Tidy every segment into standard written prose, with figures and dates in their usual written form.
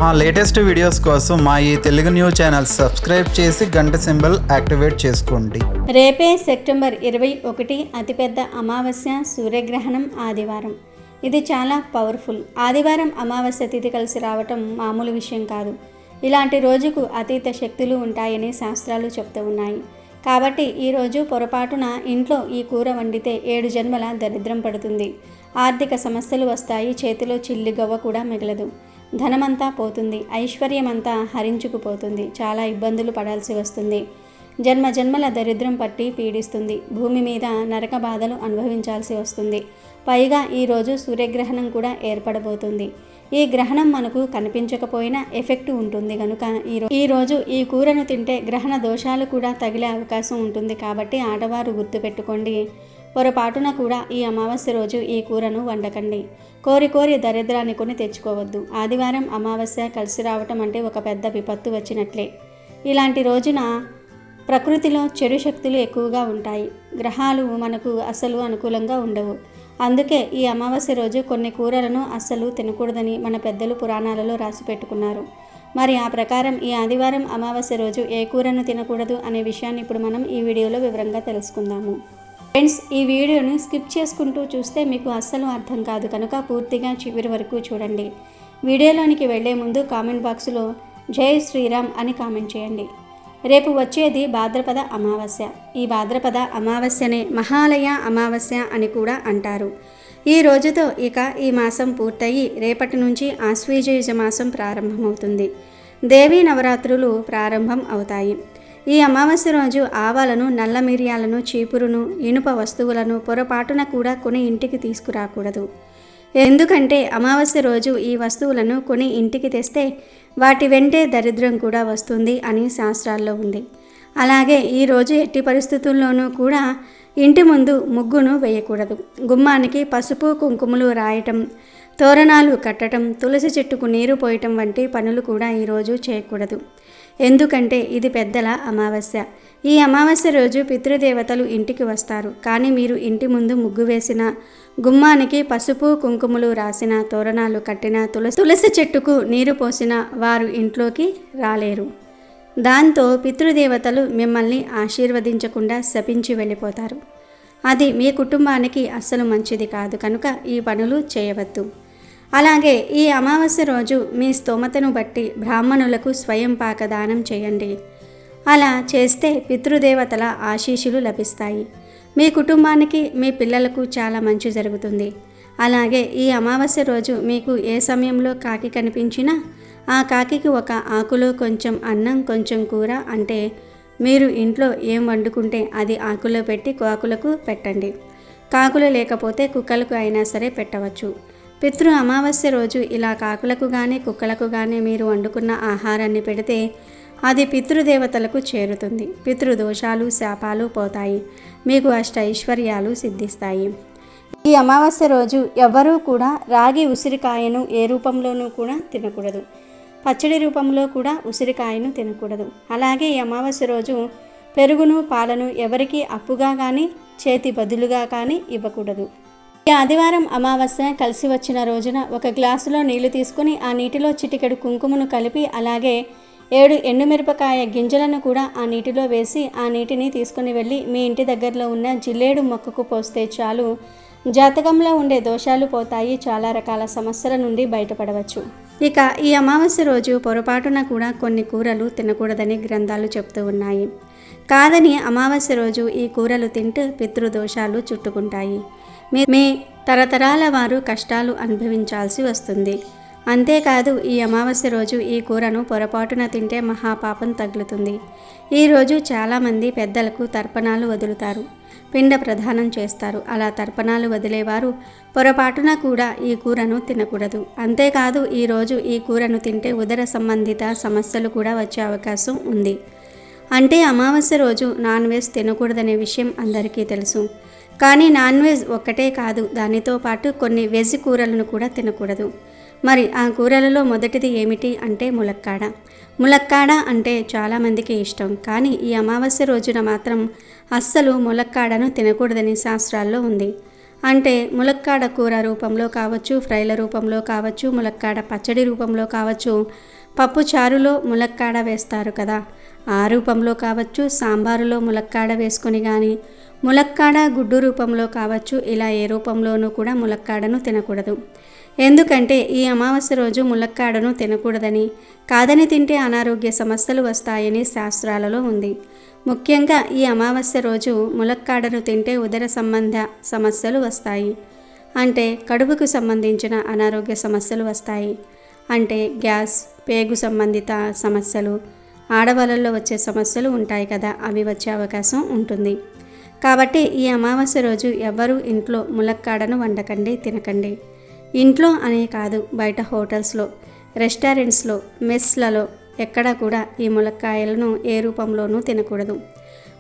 మా latest videos కోసం మా ఈ తెలుగు న్యూస్ ఛానల్ సబ్స్క్రైబ్ చేసి గంట సింబల్ యాక్టివేట్ చేసుకోండి. రేపే సెప్టెంబర్ 21 అతిపెద్ద అమావాస్య సూర్యగ్రహణం ఆదివారం. ఇది చాలా పవర్ఫుల్. ఆదివారం అమావాస్య తిథి కలిసి రావటం మామూలు విషయం కాదు. ఇలాంటి రోజుకు అతీత శక్తులు ఉంటాయని శాస్త్రాలు చెప్తూ ఉన్నాయి. కాబట్టి ఈరోజు పొరపాటున ఇంట్లో ఈ కూర వండితే 7 జన్మల దరిద్రం పడుతుంది. ఆర్థిక సమస్యలు వస్తాయి. చేతిలో చిల్లి గవ్వ కూడా మిగలదు. ధనమంతా పోతుంది. ఐశ్వర్యమంతా హరించుకుపోతుంది. చాలా ఇబ్బందులు పడాల్సి వస్తుంది. జన్మల దరిద్రం పట్టి పీడిస్తుంది. భూమి మీద నరక బాధలు అనుభవించాల్సి వస్తుంది. పైగా ఈరోజు సూర్యగ్రహణం కూడా ఏర్పడబోతుంది. ఈ గ్రహణం మనకు కనిపించకపోయినా ఎఫెక్ట్ ఉంటుంది కనుక ఈరోజు ఈ కూరను తింటే గ్రహణ దోషాలు కూడా తగిలే అవకాశం ఉంటుంది. కాబట్టి ఆడవారు గుర్తుపెట్టుకోండి, పొరపాటున కూడా ఈ అమావాస్య రోజు ఈ కూరను వండకండి. కోరి దరిద్రాన్ని కొని తెచ్చుకోవద్దు. ఆదివారం అమావాస్య కలిసి రావటం అంటే ఒక పెద్ద విపత్తు వచ్చినట్లే. ఇలాంటి రోజున ప్రకృతిలో చెడు శక్తులు ఎక్కువగా ఉంటాయి. గ్రహాలు మనకు అసలు అనుకూలంగా ఉండవు. అందుకే ఈ అమావాస్య రోజు కొన్ని కూరలను అస్సలు తినకూడదని మన పెద్దలు పురాణాలలో రాసి పెట్టుకున్నారు. మరి ఆ ప్రకారం ఈ ఆదివారం అమావాస్య రోజు ఏ కూరను తినకూడదు అనే విషయాన్ని ఇప్పుడు మనం ఈ వీడియోలో వివరంగా తెలుసుకుందాము. ఫ్రెండ్స్, ఈ వీడియోని స్కిప్ చేసుకుంటూ చూస్తే మీకు అస్సలు అర్థం కాదు కనుక పూర్తిగా చివరి వరకు చూడండి. వీడియోలోనికి వెళ్లే ముందు కామెంట్ బాక్స్లో జై శ్రీరామ్ అని కామెంట్ చేయండి. రేపు వచ్చేది భాద్రపద అమావాస్య. ఈ భాద్రపద అమావాస్యనే మహాలయ అమావాస్య అని కూడా అంటారు. ఈ రోజుతో ఇక ఈ మాసం పూర్తయి రేపటి నుంచి ఆశ్వీజ మాసం ప్రారంభమవుతుంది. దేవీ నవరాత్రులు ప్రారంభం అవుతాయి. ఈ అమావాస్య రోజు ఆవాలను, నల్ల మిరియాలను, చీపురును, ఇనుప వస్తువులను పొరపాటున కూడా కొని ఇంటికి తీసుకురాకూడదు. ఎందుకంటే అమావాస్య రోజు ఈ వస్తువులను కొని ఇంటికి తెస్తే వాటి వెంటే దరిద్రం కూడా వస్తుంది అని శాస్త్రాల్లో ఉంది. అలాగే ఈరోజు ఎట్టి పరిస్థితుల్లోనూ కూడా ఇంటి ముందు ముగ్గును వేయకూడదు. గుమ్మానికి పసుపు కుంకుమలు రాయటం, తోరణాలు కట్టడం, తులసి చెట్టుకు నీరు పోయటం వంటి పనులు కూడా ఈరోజు చేయకూడదు. ఎందుకంటే ఇది పెద్దల అమావాస్య. ఈ అమావాస్య రోజు పితృదేవతలు ఇంటికి వస్తారు. కానీ మీరు ఇంటి ముందు ముగ్గు వేసిన, గుమ్మానికి పసుపు కుంకుమలు రాసిన, తోరణాలు కట్టిన, తులసి చెట్టుకు నీరు పోసిన వారు ఇంట్లోకి రాలేరు. దాంతో పితృదేవతలు మిమ్మల్ని ఆశీర్వదించకుండా శపించి వెళ్ళిపోతారు. అది మీ కుటుంబానికి అస్సలు మంచిది కాదు కనుక ఈ పనులు చేయవద్దు. అలాగే ఈ అమావాస్య రోజు మీ స్తోమతను బట్టి బ్రాహ్మణులకు స్వయం పాక దానం చేయండి. అలా చేస్తే పితృదేవతల ఆశీస్సులు లభిస్తాయి. మీ కుటుంబానికి, మీ పిల్లలకు చాలా మంచి జరుగుతుంది. అలాగే ఈ అమావాస్య రోజు మీకు ఏ సమయంలో కాకి కనిపించినా ఆ కాకికి ఒక ఆకులో కొంచెం అన్నం, కొంచెం కూర, అంటే మీరు ఇంట్లో ఏం వండుకుంటే అది ఆకులో పెట్టి కాకులకు పెట్టండి. కాకులు లేకపోతే కుక్కలకు అయినా సరే పెట్టవచ్చు. పితృ అమావాస్య రోజు ఇలా కాకులకు కానీ కుక్కలకు కానీ మీరు వండుకున్న ఆహారాన్ని పెడితే అది పితృదేవతలకు చేరుతుంది. పితృదోషాలు, శాపాలు పోతాయి. మీకు ఐశ్వర్యాలు సిద్ధిస్తాయి. ఈ అమావాస్య రోజు ఎవ్వరూ కూడా రాగి ఉసిరికాయను ఏ రూపంలోనూ కూడా తినకూడదు. పచ్చడి రూపంలో కూడా ఉసిరికాయను తినకూడదు. అలాగే ఈ అమావాస్య రోజు పెరుగును, పాలను ఎవరికి అప్పుగా కానీ చేతి బదులుగా కానీ ఇవ్వకూడదు. ఈ ఆదివారం అమావాస్య కలిసి వచ్చిన రోజున ఒక గ్లాసులో నీళ్లు తీసుకుని ఆ నీటిలో చిటికెడు కుంకుమను కలిపి అలాగే 7 ఎండుమిరపకాయ గింజలను కూడా ఆ నీటిలో వేసి ఆ నీటిని తీసుకుని వెళ్ళి మీ ఇంటి దగ్గరలో ఉన్న జిల్లేడు మొక్కకు పోస్తే చాలు. జాతకంలో ఉండే దోషాలు పోతాయి. చాలా రకాల సమస్యల నుండి బయటపడవచ్చు. ఇక ఈ అమావాస్య రోజు పొరపాటున కూడా కొన్ని కూరలు తినకూడదని గ్రంథాలు చెప్తూ ఉన్నాయి. కాదని అమావాస్య రోజు ఈ కూరలు తింటూ పితృదోషాలు చుట్టుకుంటాయి. మీ తరతరాల వారు కష్టాలు అనుభవించాల్సి వస్తుంది. అంతేకాదు ఈ అమావాస్య రోజు ఈ కూరను పొరపాటున తింటే మహాపాపం తగులుతుంది. ఈరోజు చాలామంది పెద్దలకు తర్పణాలు వదులుతారు, పిండ ప్రదానం చేస్తారు. అలా తర్పణాలు వదిలేవారు పొరపాటున కూడా ఈ కూరను తినకూడదు. అంతేకాదు ఈరోజు ఈ కూరను తింటే ఉదర సంబంధిత సమస్యలు కూడా వచ్చే అవకాశం ఉంది. అంటే అమావాస్య రోజు నాన్ వెజ్ తినకూడదనే విషయం అందరికీ తెలుసు. కానీ నాన్ వెజ్ ఒక్కటే కాదు, దానితో పాటు కొన్ని వెజ్ కూరలను కూడా తినకూడదు. మరి ఆ కూరలలో మొదటిది ఏమిటి అంటే ములక్కాడ. ములక్కాడ అంటే చాలామందికి ఇష్టం. కానీ ఈ అమావాస్య రోజున మాత్రం అస్సలు ములక్కాడను తినకూడదని శాస్త్రాల్లో ఉంది. అంటే ములక్కాడ కూర రూపంలో కావచ్చు, ఫ్రైల రూపంలో కావచ్చు, ములక్కాడ పచ్చడి రూపంలో కావచ్చు, పప్పు చారులో ములక్కాడ వేస్తారు కదా, ఆ రూపంలో కావచ్చు, సాంబారులో ములక్కాడ వేసుకొని కానీ, ములక్కాడ గుడ్డు రూపంలో కావచ్చు, ఇలా ఏ రూపంలోనూ కూడా ములక్కాడను తినకూడదు. ఎందుకంటే ఈ అమావాస్య రోజు ములక్కాడను తినకూడదని, కాదని తింటే అనారోగ్య సమస్యలు వస్తాయని శాస్త్రాలలో ఉంది. ముఖ్యంగా ఈ అమావాస్య రోజు ములక్కాడను తింటే ఉదర సంబంధ సమస్యలు వస్తాయి. అంటే కడుపుకు సంబంధించిన అనారోగ్య సమస్యలు వస్తాయి. అంటే గ్యాస్, పేగు సంబంధిత సమస్యలు, ఆడవాళ్ళల్లో వచ్చే సమస్యలు ఉంటాయి కదా, అవి వచ్చే అవకాశం ఉంటుంది. కాబట్టి ఈ అమావాస్య రోజు ఎవ్వరూ ఇంట్లో ములక్కాడను వండకండి, తినకండి. ఇంట్లో అనే కాదు, బయట హోటల్స్లో, రెస్టారెంట్స్లో, మెస్లలో ఎక్కడా కూడా ఈ ములక్కాయలను ఏ రూపంలోనూ తినకూడదు.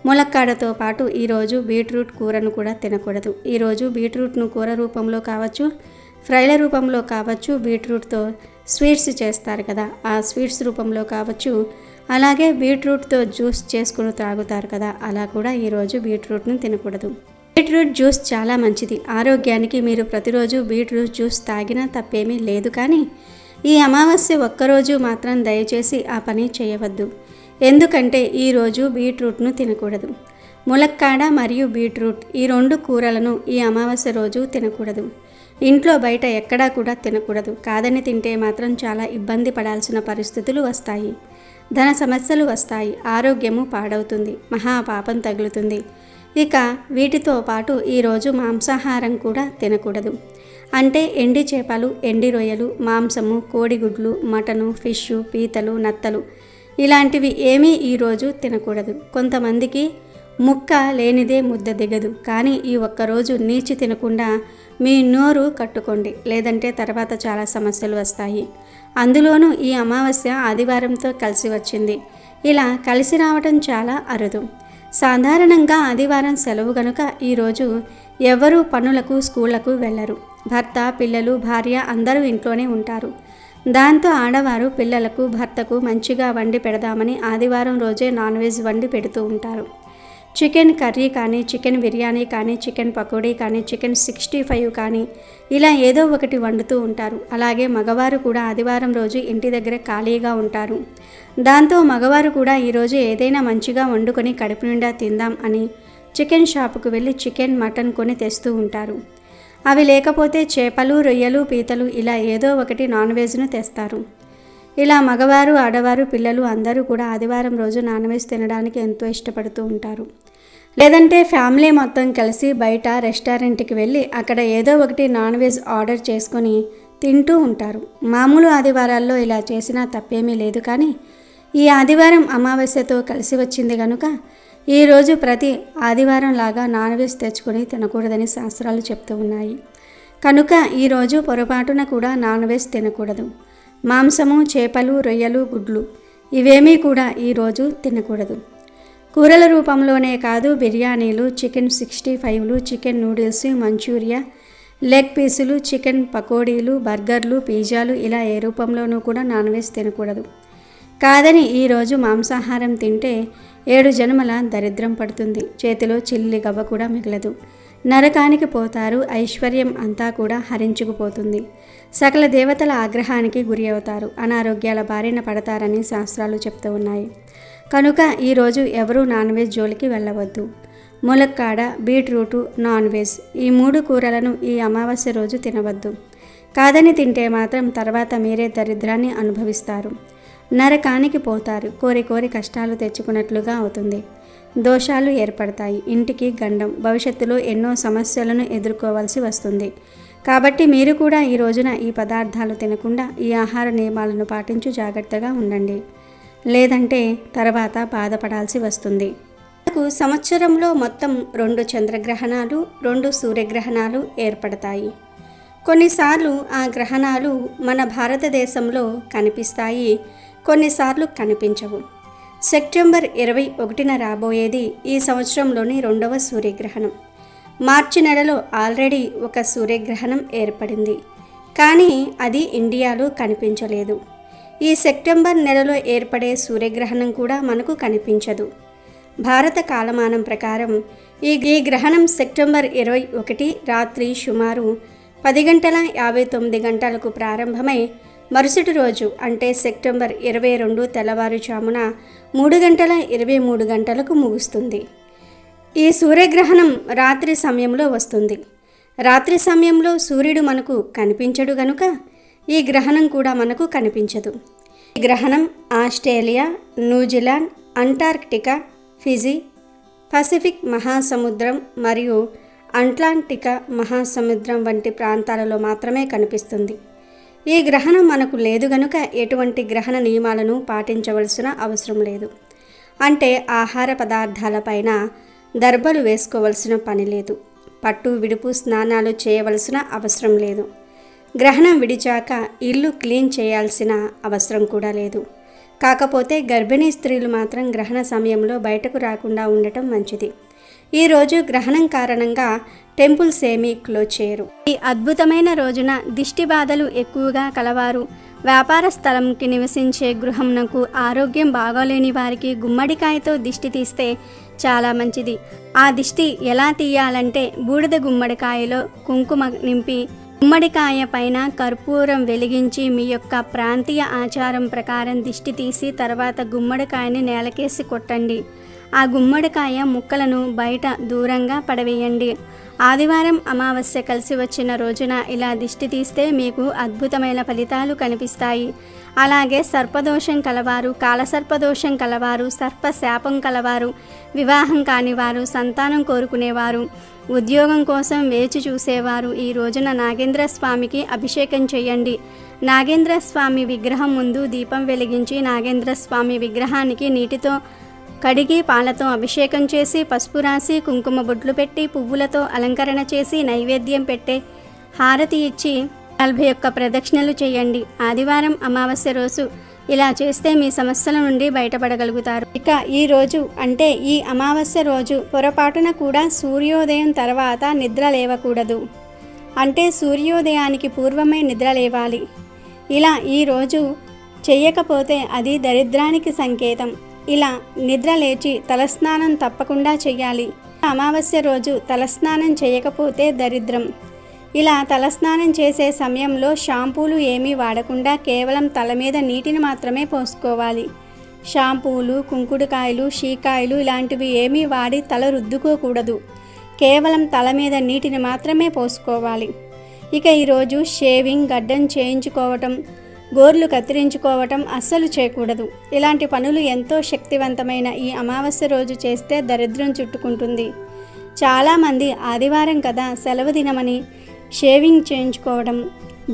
ములక్కాడతో పాటు ఈరోజు బీట్రూట్ కూరను కూడా తినకూడదు. ఈరోజు బీట్రూట్ను కూర రూపంలో కావచ్చు, ఫ్రైల రూపంలో కావచ్చు, బీట్రూట్తో స్వీట్స్ చేస్తారు కదా, ఆ స్వీట్స్ రూపంలో కావచ్చు, అలాగే బీట్రూట్తో జ్యూస్ చేసుకుని త్రాగుతారు కదా, అలా కూడా ఈరోజు బీట్రూట్ను తినకూడదు. బీట్రూట్ జ్యూస్ చాలా మంచిది ఆరోగ్యానికి. మీరు ప్రతిరోజు బీట్రూట్ జ్యూస్ తాగినా తప్పేమీ లేదు. కానీ ఈ అమావాస్య ఒక్కరోజు మాత్రం దయచేసి ఆ పని చేయవద్దు. ఎందుకంటే ఈరోజు బీట్రూట్ను తినకూడదు. ములక్కాడ మరియు బీట్రూట్ ఈ రెండు కూరలను ఈ అమావాస్య రోజు తినకూడదు. ఇంట్లో బయట ఎక్కడా కూడా తినకూడదు. కాదని తింటే మాత్రం చాలా ఇబ్బంది పడాల్సిన పరిస్థితులు వస్తాయి. ధన సమస్యలు వస్తాయి. ఆరోగ్యము పాడవుతుంది. మహాపాపం తగులుతుంది. ఇక వీటితో పాటు ఈరోజు మాంసాహారం కూడా తినకూడదు. అంటే ఎండి చేపలు, ఎండి రొయ్యలు, మాంసము, కోడిగుడ్లు, మటను, ఫిష్, పీతలు, నత్తలు ఇలాంటివి ఏమీ ఈరోజు తినకూడదు. కొంతమందికి ముక్క లేనిదే ముద్ద దిగదు. కానీ ఈ ఒక్కరోజు నీచి తినకుండా మీ నోరు కట్టుకోండి, లేదంటే తర్వాత చాలా సమస్యలు వస్తాయి. అందులోనూ ఈ అమావాస్య ఆదివారంతో కలిసి వచ్చింది. ఇలా కలిసి రావటం చాలా అరుదు. సాధారణంగా ఆదివారం సెలవు గనుక ఈరోజు ఎవరూ పనులకు, స్కూళ్లకు వెళ్ళరు. భర్త, పిల్లలు, భార్య అందరూ ఇంట్లోనే ఉంటారు. దాంతో ఆడవారు పిల్లలకు, భర్తకు మంచిగా వండి పెడదామని ఆదివారం రోజే నాన్ వెజ్ వండి పెడుతూ ఉంటారు. చికెన్ కర్రీ కానీ, చికెన్ బిర్యానీ కానీ, చికెన్ పకోడీ కానీ, చికెన్ 65 కానీ ఇలా ఏదో ఒకటి వండుతూ ఉంటారు. అలాగే మగవారు కూడా ఆదివారం రోజు ఇంటి దగ్గర ఖాళీగా ఉంటారు. దాంతో మగవారు కూడా ఈరోజు ఏదైనా మంచిగా వండుకొని కడుపు నిండా తిందాం అని చికెన్ షాపుకు వెళ్ళి చికెన్, మటన్ కొని తెస్తూ ఉంటారు. అవి లేకపోతే చేపలు, రొయ్యలు, పీతలు ఇలా ఏదో ఒకటి నాన్ వెజ్ను తెస్తారు. ఇలా మగవారు, ఆడవారు, పిల్లలు అందరూ కూడా ఆదివారం రోజు నాన్ వెజ్ తినడానికి ఎంతో ఇష్టపడుతూ ఉంటారు. లేదంటే ఫ్యామిలీ మొత్తం కలిసి బయట రెస్టారెంట్కి వెళ్ళి అక్కడ ఏదో ఒకటి నాన్ వెజ్ ఆర్డర్ చేసుకొని తింటూ ఉంటారు. మామూలు ఆదివారాల్లో ఇలా చేసినా తప్పేమీ లేదు. కానీ ఈ ఆదివారం అమావాస్యతో కలిసి వచ్చింది కనుక ఈరోజు ప్రతి ఆదివారం లాగా నాన్ వెజ్ తెచ్చుకొని తినకూడదని శాస్త్రాలు చెప్తూ ఉన్నాయి. కనుక ఈరోజు పొరపాటున కూడా నాన్ వెజ్ తినకూడదు. మాంసము, చేపలు, రొయ్యలు, గుడ్లు ఇవేమీ కూడా ఈరోజు తినకూడదు. కూరల రూపంలోనే కాదు, బిర్యానీలు, చికెన్ 65లు, చికెన్ నూడిల్స్, మంచూరియా, లెగ్ పీసులు, చికెన్ పకోడీలు, బర్గర్లు, పిజ్జాలు ఇలా ఏ రూపంలోనూ కూడా నాన్ వెజ్ తినకూడదు. కాదని ఈరోజు మాంసాహారం తింటే 7 జన్మల దరిద్రం పడుతుంది. చేతిలో చిల్లి గవ్వ కూడా మిగలదు. నరకానికి పోతారు. ఐశ్వర్యం అంతా కూడా హరించుకుపోతుంది. సకల దేవతల ఆగ్రహానికి గురి అవుతారు. అనారోగ్యాల బారిన పడతారని శాస్త్రాలు చెప్తూ ఉన్నాయి. కనుక ఈరోజు ఎవరూ నాన్ వెజ్ జోలికి వెళ్ళవద్దు. ములక్కాడ, బీట్రూటు, నాన్ వెజ్ ఈ 3 కూరలను ఈ అమావాస్య రోజు తినవద్దు. కాదని తింటే మాత్రం తర్వాత మీరే దరిద్రాన్ని అనుభవిస్తారు. నరకానికి పోతారు. కోరి కోరి కష్టాలు తెచ్చుకున్నట్లుగా అవుతుంది. దోషాలు ఏర్పడతాయి. ఇంటికి గండం. భవిష్యత్తులో ఎన్నో సమస్యలను ఎదుర్కోవాల్సి వస్తుంది. కాబట్టి మీరు కూడా ఈ రోజున ఈ పదార్థాలు తినకుండా ఈ ఆహార నియమాలను పాటించి జాగ్రత్తగా ఉండండి. లేదంటే తర్వాత బాధపడాల్సి వస్తుంది. సంవత్సరంలో మొత్తం 2 చంద్రగ్రహణాలు, 2 సూర్యగ్రహణాలు ఏర్పడతాయి. కొన్నిసార్లు ఆ గ్రహణాలు మన భారతదేశంలో కనిపిస్తాయి, కొన్నిసార్లు కనిపించవు. సెప్టెంబర్ 21న రాబోయేది ఈ సంవత్సరంలోని 2వ సూర్యగ్రహణం. మార్చి నెలలో ఆల్రెడీ ఒక సూర్యగ్రహణం ఏర్పడింది. కానీ అది ఇండియాలో కనిపించలేదు. ఈ సెప్టెంబర్ నెలలో ఏర్పడే సూర్యగ్రహణం కూడా మనకు కనిపించదు. భారత కాలమానం ప్రకారం ఈ గ్రహణం సెప్టెంబర్ 21 రాత్రి సుమారు 10:59 ప్రారంభమై మరుసటి రోజు అంటే సెప్టెంబర్ 22 తెల్లవారుజామున 3:23 ముగుస్తుంది. ఈ సూర్యగ్రహణం రాత్రి సమయంలో వస్తుంది. రాత్రి సమయంలో సూర్యుడు మనకు కనిపించడు గనుక ఈ గ్రహణం కూడా మనకు కనిపించదు. ఈ గ్రహణం Australia, New Zealand, Antarctica, Fiji, Pacific మహాసముద్రం మరియు అట్లాంటికా మహాసముద్రం వంటి ప్రాంతాలలో మాత్రమే కనిపిస్తుంది. ఈ గ్రహణం మనకు లేదు గనుక ఎటువంటి గ్రహణ నియమాలను పాటించవలసిన అవసరం లేదు. అంటే ఆహార పదార్థాలపైన దర్బలు వేసుకోవలసిన పని లేదు. పట్టు విడుపు స్నానాలు చేయవలసిన అవసరం లేదు. గ్రహణం విడిచాక ఇల్లు క్లీన్ చేయాల్సిన అవసరం కూడా లేదు. కాకపోతే గర్భిణీ స్త్రీలు మాత్రం గ్రహణ సమయంలో బయటకు రాకుండా ఉండటం మంచిది. ఈరోజు గ్రహణం కారణంగా టెంపుల్స్ ఏమీ క్లోజ్ చేయరు. ఈ అద్భుతమైన రోజున దిష్టి బాధలు ఎక్కువగా కలవారు, వ్యాపార స్థలంకి నివసించే గృహంనకు ఆరోగ్యం బాగోలేని వారికి గుమ్మడికాయతో దిష్టి తీస్తే చాలా మంచిది. ఆ దిష్టి ఎలా తీయాలంటే బూడిద గుమ్మడికాయలో కుంకుమ నింపి గుమ్మడికాయ పైన కర్పూరం వెలిగించి మీ యొక్క ప్రాంతీయ ఆచారం ప్రకారం దిష్టి తీసి తర్వాత గుమ్మడికాయని నేలకేసి కొట్టండి. ఆ గుమ్మడికాయ ముక్కలను బయట దూరంగా పడవేయండి. ఆదివారం అమావాస్య కలిసి వచ్చిన రోజున ఇలా దిష్టి తీస్తే మీకు అద్భుతమైన ఫలితాలు కనిపిస్తాయి. అలాగే సర్పదోషం కలవారు, కాలసర్పదోషం కలవారు, సర్పశాపం కలవారు, వివాహం కానివారు, సంతానం కోరుకునేవారు, ఉద్యోగం కోసం వేచి చూసేవారు ఈ రోజున నాగేంద్ర స్వామికి అభిషేకం చేయండి. నాగేంద్ర స్వామి విగ్రహం ముందు దీపం వెలిగించి నాగేంద్ర స్వామి విగ్రహానికి నీటితో కడిగి పాలతో అభిషేకం చేసి పసుపు రాసి కుంకుమ బొట్లు పెట్టి పువ్వులతో అలంకరణ చేసి నైవేద్యం పెట్టే హారతి ఇచ్చి 41 ప్రదక్షిణలు చేయండి. ఆదివారం అమావాస్య రోజు ఇలా చేస్తే మీ సమస్యల నుండి బయటపడగలుగుతారు. ఇక ఈ రోజు అంటే ఈ అమావాస్య రోజు పొరపాటున కూడా సూర్యోదయం తర్వాత నిద్ర లేవకూడదు. అంటే సూర్యోదయానికి పూర్వమే నిద్ర లేవాలి. ఇలా ఈరోజు చెయ్యకపోతే అది దరిద్రానికి సంకేతం. ఇలా నిద్ర లేచి తలస్నానం తప్పకుండా చెయ్యాలి. అమావాస్య రోజు తలస్నానం చేయకపోతే దరిద్రం. ఇలా తలస్నానం చేసే సమయంలో షాంపూలు ఏమీ వాడకుండా కేవలం తల మీద నీటిని మాత్రమే పోసుకోవాలి. షాంపూలు, కుంకుడుకాయలు, షీకాయలు ఇలాంటివి ఏమీ వాడి తల రుద్దుకోకూడదు. కేవలం తల మీద నీటిని మాత్రమే పోసుకోవాలి. ఇక ఈరోజు షేవింగ్, గడ్డం చేయించుకోవటం, గోర్లు కత్తిరించుకోవటం అస్సలు చేయకూడదు. ఇలాంటి పనులు ఎంతో శక్తివంతమైన ఈ అమావాస్య రోజు చేస్తే దరిద్రం చుట్టుకుంటుంది. చాలామంది ఆదివారం కదా సెలవు దినమని షేవింగ్ చేయించుకోవడం,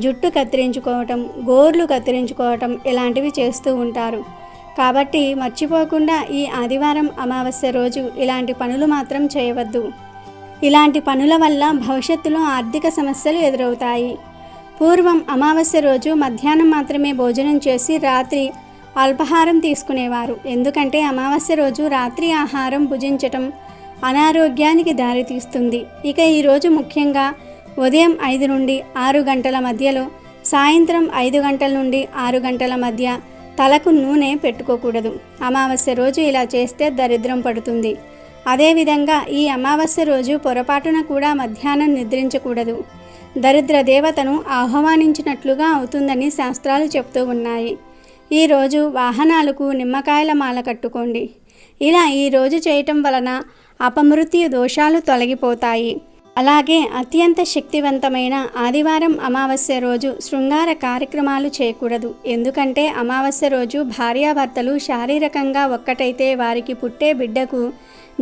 జుట్టు కత్తిరించుకోవటం, గోర్లు కత్తిరించుకోవటం ఇలాంటివి చేస్తూ ఉంటారు. కాబట్టి మర్చిపోకుండా ఈ ఆదివారం అమావాస్య రోజు ఇలాంటి పనులు మాత్రం చేయవద్దు. ఇలాంటి పనుల వల్ల భవిష్యత్తులో ఆర్థిక సమస్యలు ఎదురవుతాయి. పూర్వం అమావాస్య రోజు మధ్యాహ్నం మాత్రమే భోజనం చేసి రాత్రి అల్పాహారం తీసుకునేవారు. ఎందుకంటే అమావాస్య రోజు రాత్రి ఆహారం భుజించటం అనారోగ్యానికి దారితీస్తుంది. ఇక ఈరోజు ముఖ్యంగా ఉదయం 5 నుండి 6 గంటల మధ్యలో, సాయంత్రం 5 గంటల నుండి 6 గంటల మధ్య తలకు నూనె పెట్టుకోకూడదు. అమావాస్య రోజు ఇలా చేస్తే దరిద్రం పడుతుంది. అదేవిధంగా ఈ అమావాస్య రోజు పొరపాటున కూడా మధ్యాహ్నం నిద్రించకూడదు. దరిద్ర దేవతను ఆహ్వానించినట్లుగా అవుతుందని శాస్త్రాలు చెప్తూ ఉన్నాయి. ఈరోజు వాహనాలకు నిమ్మకాయల మాల కట్టుకోండి. ఇలా ఈరోజు చేయటం వలన అపమృత్యు దోషాలు తొలగిపోతాయి. అలాగే అత్యంత శక్తివంతమైన ఆదివారం అమావాస్య రోజు శృంగార కార్యక్రమాలు చేయకూడదు. ఎందుకంటే అమావాస్య రోజు భార్యాభర్తలు శారీరకంగా ఒక్కటైతే వారికి పుట్టే బిడ్డకు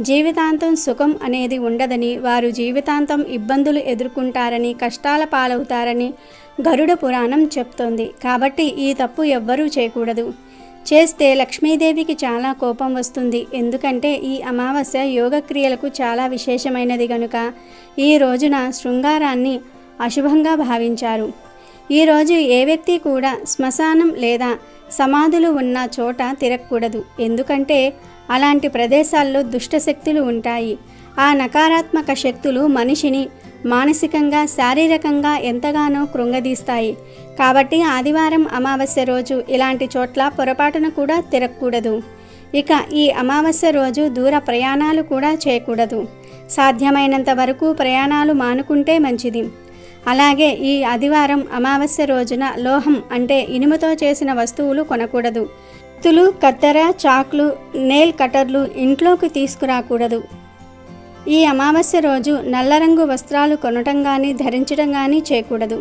జీవితాంతం సుఖం అనేది ఉండదని, వారు జీవితాంతం ఇబ్బందులు ఎదుర్కొంటారని, కష్టాల పాలవుతారని గరుడ పురాణం చెప్తోంది. కాబట్టి ఈ తప్పు ఎవ్వరూ చేయకూడదు. చేస్తే లక్ష్మీదేవికి చాలా కోపం వస్తుంది. ఎందుకంటే ఈ అమావాస్య యోగక్రియలకు చాలా విశేషమైనది కనుక ఈ రోజున శృంగారాన్ని అశుభంగా భావించారు. ఈరోజు ఏ వ్యక్తి కూడా శ్మశానం లేదా సమాధులు ఉన్న చోట తిరగకూడదు. ఎందుకంటే అలాంటి ప్రదేశాల్లో దుష్టశక్తులు ఉంటాయి. ఆ నకారాత్మక శక్తులు మనిషిని మానసికంగా, శారీరకంగా ఎంతగానో కృంగదీస్తాయి. కాబట్టి ఆదివారం అమావాస్య రోజు ఇలాంటి చోట్ల పొరపాటున కూడా తిరగకూడదు. ఇక ఈ అమావాస్య రోజు దూర ప్రయాణాలు కూడా చేయకూడదు. సాధ్యమైనంత వరకు ప్రయాణాలు మానుకుంటే మంచిది. అలాగే ఈ ఆదివారం అమావాస్య రోజున లోహం అంటే ఇనుముతో చేసిన వస్తువులు కొనకూడదు. కత్తులు, కత్తెర, చాక్లు, నెయిల్ కట్టర్లు ఇంట్లోకి తీసుకురాకూడదు. ఈ అమావాస్య రోజు నల్ల రంగు వస్త్రాలు కొనటం కానీ ధరించడం కానీ చేయకూడదు.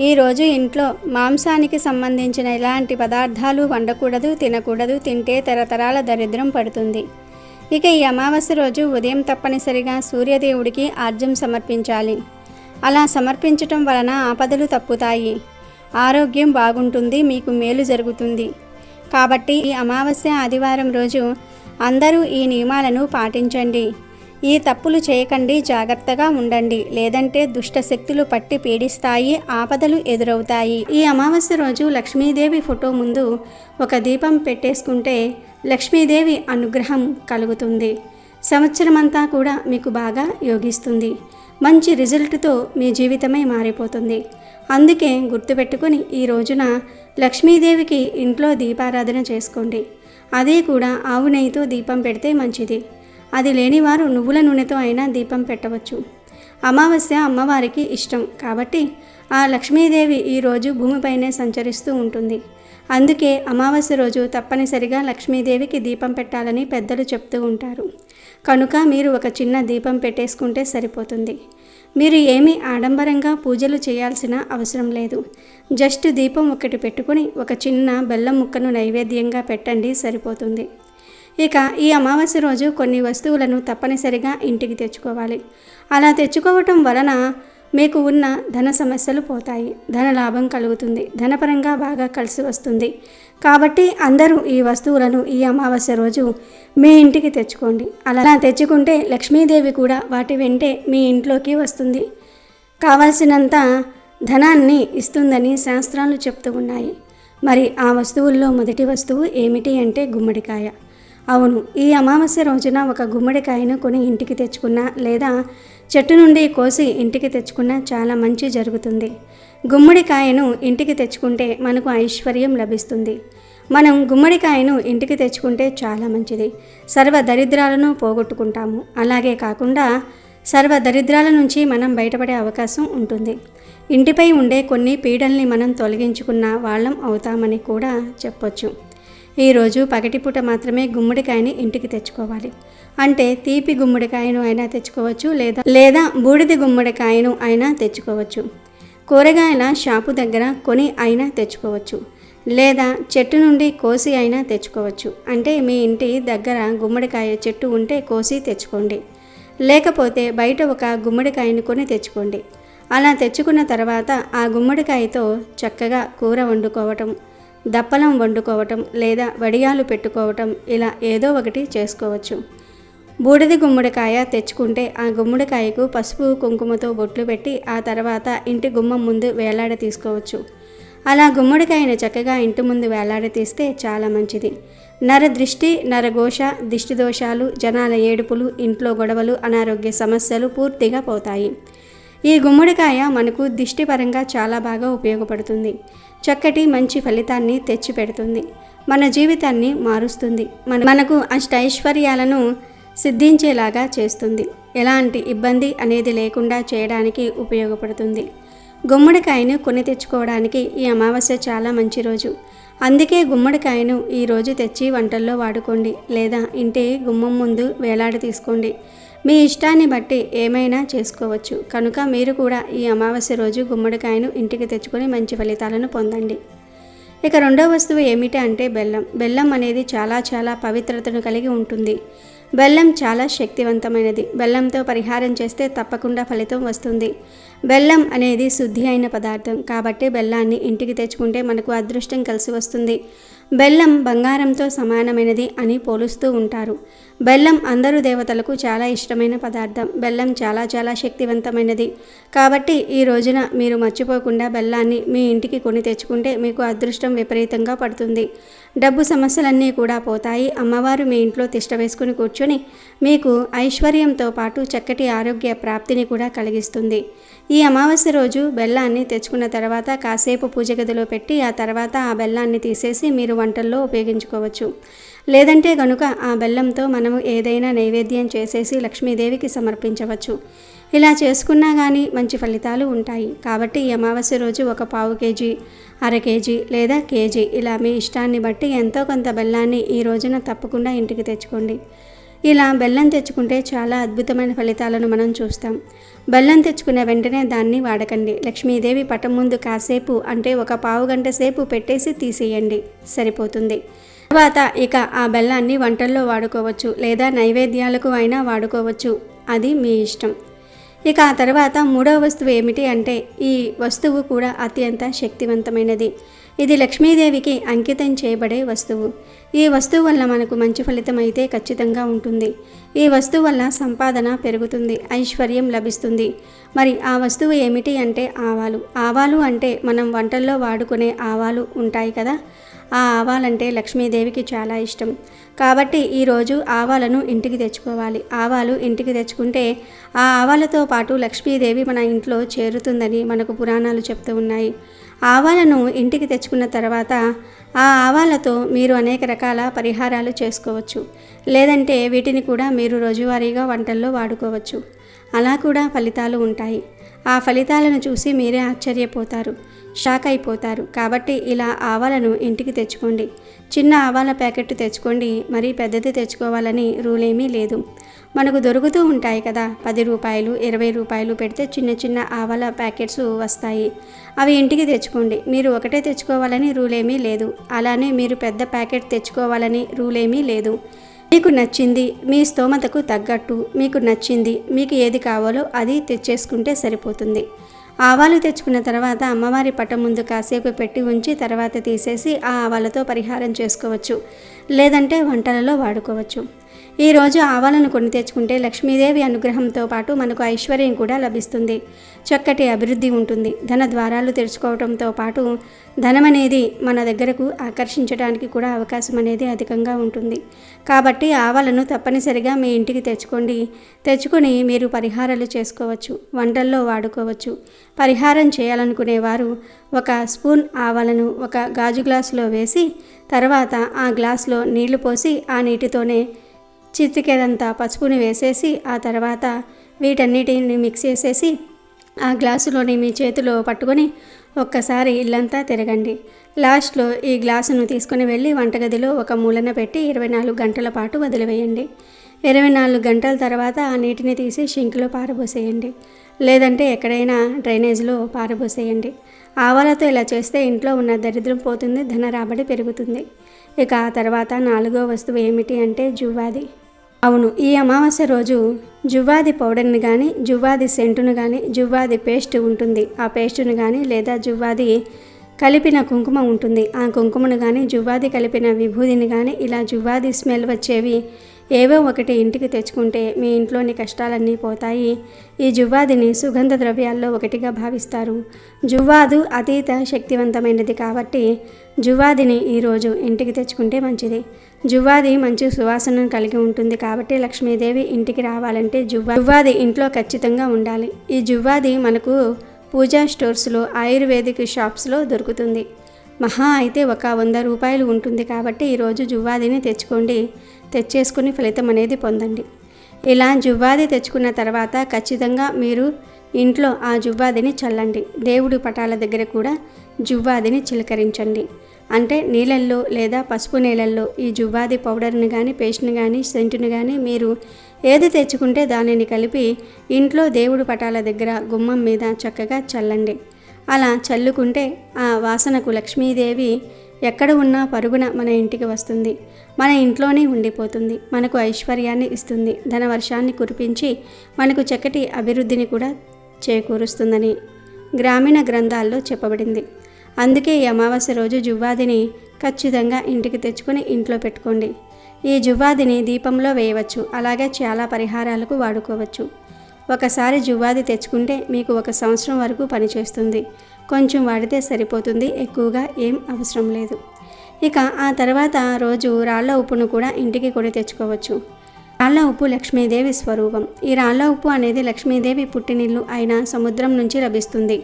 ఈరోజు ఇంట్లో మాంసానికి సంబంధించిన ఎలాంటి పదార్థాలు వండకూడదు, తినకూడదు. తింటే తరతరాల దరిద్రం పడుతుంది. ఇక ఈ అమావాస్య రోజు ఉదయం తప్పనిసరిగా సూర్యదేవుడికి ఆర్జ్యం సమర్పించాలి. అలా సమర్పించటం వలన ఆపదలు తప్పుతాయి, ఆరోగ్యం బాగుంటుంది, మీకు మేలు జరుగుతుంది. కాబట్టి ఈ అమావాస్య ఆదివారం రోజు అందరూ ఈ నియమాలను పాటించండి. ఈ తప్పులు చేయకండి, జాగ్రత్తగా ఉండండి. లేదంటే దుష్ట శక్తులు పట్టి పీడిస్తాయి, ఆపదలు ఎదురవుతాయి. ఈ అమావాస్య రోజు లక్ష్మీదేవి ఫోటో ముందు ఒక దీపం పెట్టేసుకుంటే లక్ష్మీదేవి అనుగ్రహం కలుగుతుంది. సంవత్సరమంతా కూడా మీకు బాగా యోగిస్తుంది. మంచి రిజల్ట్తో మీ జీవితమే మారిపోతుంది. అందుకే గుర్తుపెట్టుకుని ఈ రోజున లక్ష్మీదేవికి ఇంట్లో దీపారాధన చేసుకోండి. అదే కూడా ఆవు నెయ్యితో దీపం పెడితే మంచిది. అది లేనివారు నువ్వుల నూనెతో అయినా దీపం పెట్టవచ్చు. అమావాస్య అమ్మవారికి ఇష్టం కాబట్టి ఆ లక్ష్మీదేవి ఈరోజు భూమిపైనే సంచరిస్తూ ఉంటుంది. అందుకే అమావాస్య రోజు తప్పనిసరిగా లక్ష్మీదేవికి దీపం పెట్టాలని పెద్దలు చెప్తూ ఉంటారు. కనుక మీరు ఒక చిన్న దీపం పెట్టేసుకుంటే సరిపోతుంది. మీరు ఏమీ ఆడంబరంగా పూజలు చేయాల్సిన అవసరం లేదు. జస్ట్ దీపం ఒకటి పెట్టుకుని ఒక చిన్న బెల్లం ముక్కను నైవేద్యంగా పెట్టండి, సరిపోతుంది. ఇక ఈ అమావాస్య రోజు కొన్ని వస్తువులను తప్పనిసరిగా ఇంటికి తెచ్చుకోవాలి. అలా తెచ్చుకోవటం వలన మీకు ఉన్న ధన సమస్యలు పోతాయి, ధన లాభం కలుగుతుంది, ధనపరంగా బాగా కలిసి వస్తుంది. కాబట్టి అందరూ ఈ వస్తువులను ఈ అమావాస్య రోజు మీ ఇంటికి తెచ్చుకోండి. అలా తెచ్చుకుంటే లక్ష్మీదేవి కూడా వాటి వెంటే మీ ఇంట్లోకి వస్తుంది, కావలసినంత ధనాన్ని ఇస్తుందని శాస్త్రాలు చెప్తూ ఉన్నాయి. మరి ఆ వస్తువుల్లో మొదటి వస్తువు ఏమిటి అంటే గుమ్మడికాయ. అవును, ఈ అమావాస్య రోజున ఒక గుమ్మడికాయను కొని ఇంటికి తెచ్చుకున్నా లేదా చెట్టు నుండి కోసి ఇంటికి తెచ్చుకున్నా చాలా మంచి జరుగుతుంది. గుమ్మడికాయను ఇంటికి తెచ్చుకుంటే మనకు ఐశ్వర్యం లభిస్తుంది. మనం గుమ్మడికాయను ఇంటికి తెచ్చుకుంటే చాలా మంచిది. సర్వ దరిద్రాలను పోగొట్టుకుంటాము. అలాగే కాకుండా సర్వ దరిద్రాల నుంచి మనం బయటపడే అవకాశం ఉంటుంది. ఇంటిపై ఉండే కొన్ని పీడల్ని మనం తొలగించుకున్న వాళ్ళం అవుతామని కూడా చెప్పొచ్చు. ఈరోజు పగటిపూట మాత్రమే గుమ్మడికాయని ఇంటికి తెచ్చుకోవాలి. అంటే తీపి గుమ్మడికాయను అయినా తెచ్చుకోవచ్చు, లేదా బూడిద గుమ్మడికాయను అయినా తెచ్చుకోవచ్చు. కూరగాయల షాపు దగ్గర కొని అయినా తెచ్చుకోవచ్చు, లేదా చెట్టు నుండి కోసి అయినా తెచ్చుకోవచ్చు. అంటే మీ ఇంటి దగ్గర గుమ్మడికాయ చెట్టు ఉంటే కోసి తెచ్చుకోండి, లేకపోతే బయట ఒక గుమ్మడికాయను కొని తెచ్చుకోండి. అలా తెచ్చుకున్న తర్వాత ఆ గుమ్మడికాయతో చక్కగా కూర వండుకోవటం, దప్పలం వండుకోవటం, లేదా వడియాలు పెట్టుకోవటం, ఇలా ఏదో ఒకటి చేసుకోవచ్చు. బూడిద గుమ్మడికాయ తెచ్చుకుంటే ఆ గుమ్మడికాయకు పసుపు కుంకుమతో బొట్లు పెట్టి ఆ తర్వాత ఇంటి గుమ్మం ముందు వేలాడ తీసుకోవచ్చు. అలా గుమ్మడికాయను చక్కగా ఇంటి ముందు వేలాడ తీస్తే చాలా మంచిది. నరదృష్టి, నరఘోష, దిష్టి దోషాలు, జనాల ఏడుపులు, ఇంట్లో గొడవలు, అనారోగ్య సమస్యలు పూర్తిగా పోతాయి. ఈ గుమ్మడికాయ మనకు దిష్టి పరంగా చాలా బాగా ఉపయోగపడుతుంది. చక్కటి మంచి ఫలితాన్ని తెచ్చిపెడుతుంది. మన జీవితాన్ని మారుస్తుంది. మనకు అష్టైశ్వర్యాలను సిద్ధించేలాగా చేస్తుంది. ఎలాంటి ఇబ్బంది అనేది లేకుండా చేయడానికి ఉపయోగపడుతుంది. గుమ్మడికాయను కొని తెచ్చుకోవడానికి ఈ అమావాస్య చాలా మంచి రోజు. అందుకే గుమ్మడికాయను ఈరోజు తెచ్చి వంటల్లో వాడుకోండి, లేదా ఇంటి గుమ్మం ముందు వేలాడ తీసుకోండి. మీ ఇష్టాన్ని బట్టి ఏమైనా చేసుకోవచ్చు. కనుక మీరు కూడా ఈ అమావాస్య రోజు గుమ్మడికాయను ఇంటికి తెచ్చుకొని మంచి ఫలితాలను పొందండి. ఇక రెండవ వస్తువు ఏమిటి అంటే బెల్లం. బెల్లం అనేది చాలా చాలా పవిత్రతను కలిగి ఉంటుంది. బెల్లం చాలా శక్తివంతమైనది. బెల్లంతో పరిహారం చేస్తే తప్పకుండా ఫలితం వస్తుంది. బెల్లం అనేది శుద్ధి అయిన పదార్థం కాబట్టి బెల్లాన్ని ఇంటికి తెచ్చుకుంటే మనకు అదృష్టం కలిసి వస్తుంది. బెల్లం బంగారంతో సమానమైనది అని పోలుస్తూ ఉంటారు. బెల్లం అందరు దేవతలకు చాలా ఇష్టమైన పదార్థం. బెల్లం చాలా చాలా శక్తివంతమైనది కాబట్టి ఈ రోజున మీరు మర్చిపోకుండా బెల్లాన్ని మీ ఇంటికి కొని తెచ్చుకుంటే మీకు అదృష్టం విపరీతంగా పడుతుంది. డబ్బు సమస్యలన్నీ కూడా పోతాయి. అమ్మవారు మీ ఇంట్లో తిష్ట వేసుకుని కూర్చొని మీకు ఐశ్వర్యంతో పాటు చక్కటి ఆరోగ్య ప్రాప్తిని కూడా కలిగిస్తుంది. ఈ అమావాస్య రోజు బెల్లాన్ని తెచ్చుకున్న తర్వాత కాసేపు పూజ గదిలో పెట్టి ఆ తర్వాత ఆ బెల్లాన్ని తీసేసి మీరు వంటల్లో ఉపయోగించుకోవచ్చు. లేదంటే గనుక ఆ బెల్లంతో మనము ఏదైనా నైవేద్యం చేసేసి లక్ష్మీదేవికి సమర్పించవచ్చు. ఇలా చేసుకున్నా కానీ మంచి ఫలితాలు ఉంటాయి. కాబట్టి ఈ అమావాస్య రోజు ఒక పావు కేజీ, అర కేజీ లేదా కేజీ ఇలా మీ ఇష్టాన్ని బట్టి ఎంతో కొంత బెల్లాన్ని ఈ రోజున తప్పకుండా ఇంటికి తెచ్చుకోండి. ఇలా బెల్లం తెచ్చుకుంటే చాలా అద్భుతమైన ఫలితాలను మనం చూస్తాం. బెల్లం తెచ్చుకున్న వెంటనే దాన్ని వాడకండి. లక్ష్మీదేవి పటం ముందు కాసేపు అంటే ఒక పావు గంట సేపు పెట్టేసి తీసేయండి, సరిపోతుంది. తర్వాత ఇక ఆ బెల్లాన్ని వంటల్లో వాడుకోవచ్చు లేదా నైవేద్యాలకు అయినా వాడుకోవచ్చు, అది మీ ఇష్టం. ఇక ఆ తర్వాత మూడవ వస్తువు ఏమిటి అంటే ఈ వస్తువు కూడా అత్యంత శక్తివంతమైనది. ఇది లక్ష్మీదేవికి అంకితం చేయబడే వస్తువు. ఈ వస్తువు వల్ల మనకు మంచి ఫలితం అయితే ఖచ్చితంగా ఉంటుంది. ఈ వస్తువు వల్ల సంపాదన పెరుగుతుంది, ఐశ్వర్యం లభిస్తుంది. మరి ఆ వస్తువు ఏమిటి అంటే ఆవాలు. ఆవాలు అంటే మనం వంటల్లో వాడుకునే ఆవాలు ఉంటాయి కదా, ఆ ఆవాలంటే లక్ష్మీదేవికి చాలా ఇష్టం. కాబట్టి ఈరోజు ఆవాలను ఇంటికి తెచ్చుకోవాలి. ఆవాలు ఇంటికి తెచ్చుకుంటే ఆ ఆవాలతో పాటు లక్ష్మీదేవి మన ఇంట్లో చేరుతుందని మనకు పురాణాలు చెప్తూ ఉన్నాయి. ఆవాలను ఇంటికి తెచ్చుకున్న తర్వాత ఆ ఆవాలతో మీరు అనేక రకాల పరిహారాలు చేసుకోవచ్చు. లేదంటే వీటిని కూడా మీరు రోజువారీగా వంటల్లో వాడుకోవచ్చు. అలా కూడా ఫలితాలు ఉంటాయి. ఆ ఫలితాలను చూసి మీరే ఆశ్చర్యపోతారు, షాక్ అయిపోతారు. కాబట్టి ఇలా ఆవాలను ఇంటికి తెచ్చుకోండి. చిన్న ఆవాల ప్యాకెట్ తెచ్చుకోండి, మరీ పెద్దది తెచ్చుకోవాలని రూల్ ఏమీ లేదు. మనకు దొరుకుతూ ఉంటాయి కదా, 10 రూపాయలు 20 రూపాయలు పెడితే చిన్న చిన్న ఆవాల ప్యాకెట్స్ వస్తాయి. అవి ఇంటికి తెచ్చుకోండి. మీరు ఒకటే తెచ్చుకోవాలని రూల్ ఏమీ లేదు. అలానే మీరు పెద్ద ప్యాకెట్ తెచ్చుకోవాలని రూల్ ఏమీ లేదు. మీకు నచ్చింది, మీ స్తోమతకు తగ్గట్టు మీకు నచ్చింది, మీకు ఏది కావాలో అది తెచ్చేసుకుంటే సరిపోతుంది. ఆవాలు తెచ్చుకున్న తర్వాత అమ్మవారి పటం ముందు కాసేపు పెట్టి ఉంచి తర్వాత తీసేసి ఆ ఆవాలతో పరిహారం చేసుకోవచ్చు, లేదంటే వంటలలో వాడుకోవచ్చు. ఈరోజు ఆవాలను కొని తెచ్చుకుంటే లక్ష్మీదేవి అనుగ్రహంతో పాటు మనకు ఐశ్వర్యం కూడా లభిస్తుంది. చక్కటి అభివృద్ధి ఉంటుంది. ధన ద్వారాలు తెరుచుకోవడంతో పాటు ధనం అనేది మన దగ్గరకు ఆకర్షించడానికి కూడా అవకాశం అనేది అధికంగా ఉంటుంది. కాబట్టి ఆవాలను తప్పనిసరిగా మీ ఇంటికి తెచ్చుకోండి. తెచ్చుకొని మీరు పరిహారాలు చేసుకోవచ్చు, వంటల్లో వాడుకోవచ్చు. పరిహారం చేయాలనుకునేవారు 1 స్పూన్ ఆవాలను ఒక గాజు గ్లాసులో వేసి తర్వాత ఆ గ్లాసులో నీళ్లు పోసి ఆ నీటితోనే చిటికెడంతా పసుపుని వేసేసి ఆ తర్వాత వీటన్నిటిని మిక్స్ చేసేసి ఆ గ్లాసులోని మీ చేతిలో పట్టుకొని ఒక్కసారి ఇల్లంతా తిరగండి. లాస్ట్లో ఈ గ్లాసును తీసుకొని వెళ్ళి వంటగదిలో ఒక మూలన పెట్టి 24 గంటల పాటు వదిలివేయండి. 24 గంటల తర్వాత ఆ నీటిని తీసి షింక్లో పారబోసేయండి, లేదంటే ఎక్కడైనా డ్రైనేజ్లో పారబోసేయండి. ఆవాలతో ఇలా చేస్తే ఇంట్లో ఉన్న దరిద్రం పోతుంది, ధన రాబడి పెరుగుతుంది. ఇక ఆ తర్వాత 4వ వస్తువు ఏమిటి అంటే జువ్వాది. అవును, ఈ అమావాస్య రోజు జువ్వాది పౌడర్ని కానీ, జువ్వాది సెంటును కానీ, జువ్వాది పేస్ట్ ఉంటుంది, ఆ పేస్టును కానీ, లేదా జువ్వాది కలిపిన కుంకుమ ఉంటుంది, ఆ కుంకుమను కానీ, జువ్వాది కలిపిన విభూదిని కానీ, ఇలా జువ్వాది స్మెల్ వచ్చేవి ఏవో ఒకటి ఇంటికి తెచ్చుకుంటే మీ ఇంట్లోని కష్టాలన్నీ పోతాయి. ఈ జువ్వాదిని సుగంధ ద్రవ్యాల్లో ఒకటిగా భావిస్తారు. జువ్వాదు అతీత శక్తివంతమైనది కాబట్టి జువ్వాదిని ఈరోజు ఇంటికి తెచ్చుకుంటే మంచిది. జువ్వాది మంచి సువాసనను కలిగి ఉంటుంది కాబట్టి లక్ష్మీదేవి ఇంటికి రావాలంటే జువ్వాది ఇంట్లో ఖచ్చితంగా ఉండాలి. ఈ జువ్వాది మనకు పూజా స్టోర్స్లో, ఆయుర్వేదిక్ షాప్స్లో దొరుకుతుంది. మహా అయితే ఒక 100 రూపాయలు ఉంటుంది కాబట్టి ఈరోజు జువ్వాదిని తెచ్చుకోండి. తెచ్చేసుకుని ఫలితం అనేది పొందండి. ఇలా జువ్వాది తెచ్చుకున్న తర్వాత ఖచ్చితంగా మీరు ఇంట్లో ఆ జువ్వాదిని చల్లండి. దేవుడి పటాల దగ్గర కూడా జువ్వాదిని చిలకరించండి. అంటే నీళ్ళల్లో లేదా పసుపు నీళ్ళల్లో ఈ జువ్వాది పౌడర్ని కానీ, పేస్ట్ని కానీ, సెంటుని కానీ మీరు ఏది తెచ్చుకుంటే దానిని కలిపి ఇంట్లో దేవుడి పటాల దగ్గర గుమ్మం మీద చక్కగా చల్లండి. అలా చల్లుకుంటే ఆ వాసనకు లక్ష్మీదేవి ఎక్కడ ఉన్నా పరుగున మన ఇంటికి వస్తుంది, మన ఇంట్లోనే ఉండిపోతుంది, మనకు ఐశ్వర్యాన్ని ఇస్తుంది, ధనవర్షాన్ని కురిపించి మనకు చక్కటి అభివృద్ధిని కూడా చేకూరుస్తుందని గ్రామీణ గ్రంథాల్లో చెప్పబడింది. అందుకే ఈ అమావాస్య రోజు జువ్వాదిని ఖచ్చితంగా ఇంటికి తెచ్చుకొని ఇంట్లో పెట్టుకోండి. ఈ జువ్వాదిని దీపంలో వేయవచ్చు, అలాగే చాలా పరిహారాలకు వాడుకోవచ్చు. ఒకసారి జువ్వాది తెచ్చుకుంటే మీకు 1 సంవత్సరం వరకు పనిచేస్తుంది. కొంచెం వాడితే సరిపోతుంది, ఎక్కువగా ఏం అవసరం లేదు. ఇక ఆ తర్వాత రోజు రాళ్ల ఉప్పును కూడా ఇంటికి కొని తెచ్చుకోవచ్చు. రాళ్ల ఉప్పు లక్ష్మీదేవి స్వరూపం. ఈ రాళ్ల ఉప్పు అనేది లక్ష్మీదేవి పుట్టినిల్లు అయిన సముద్రం నుంచి లభిస్తుంది.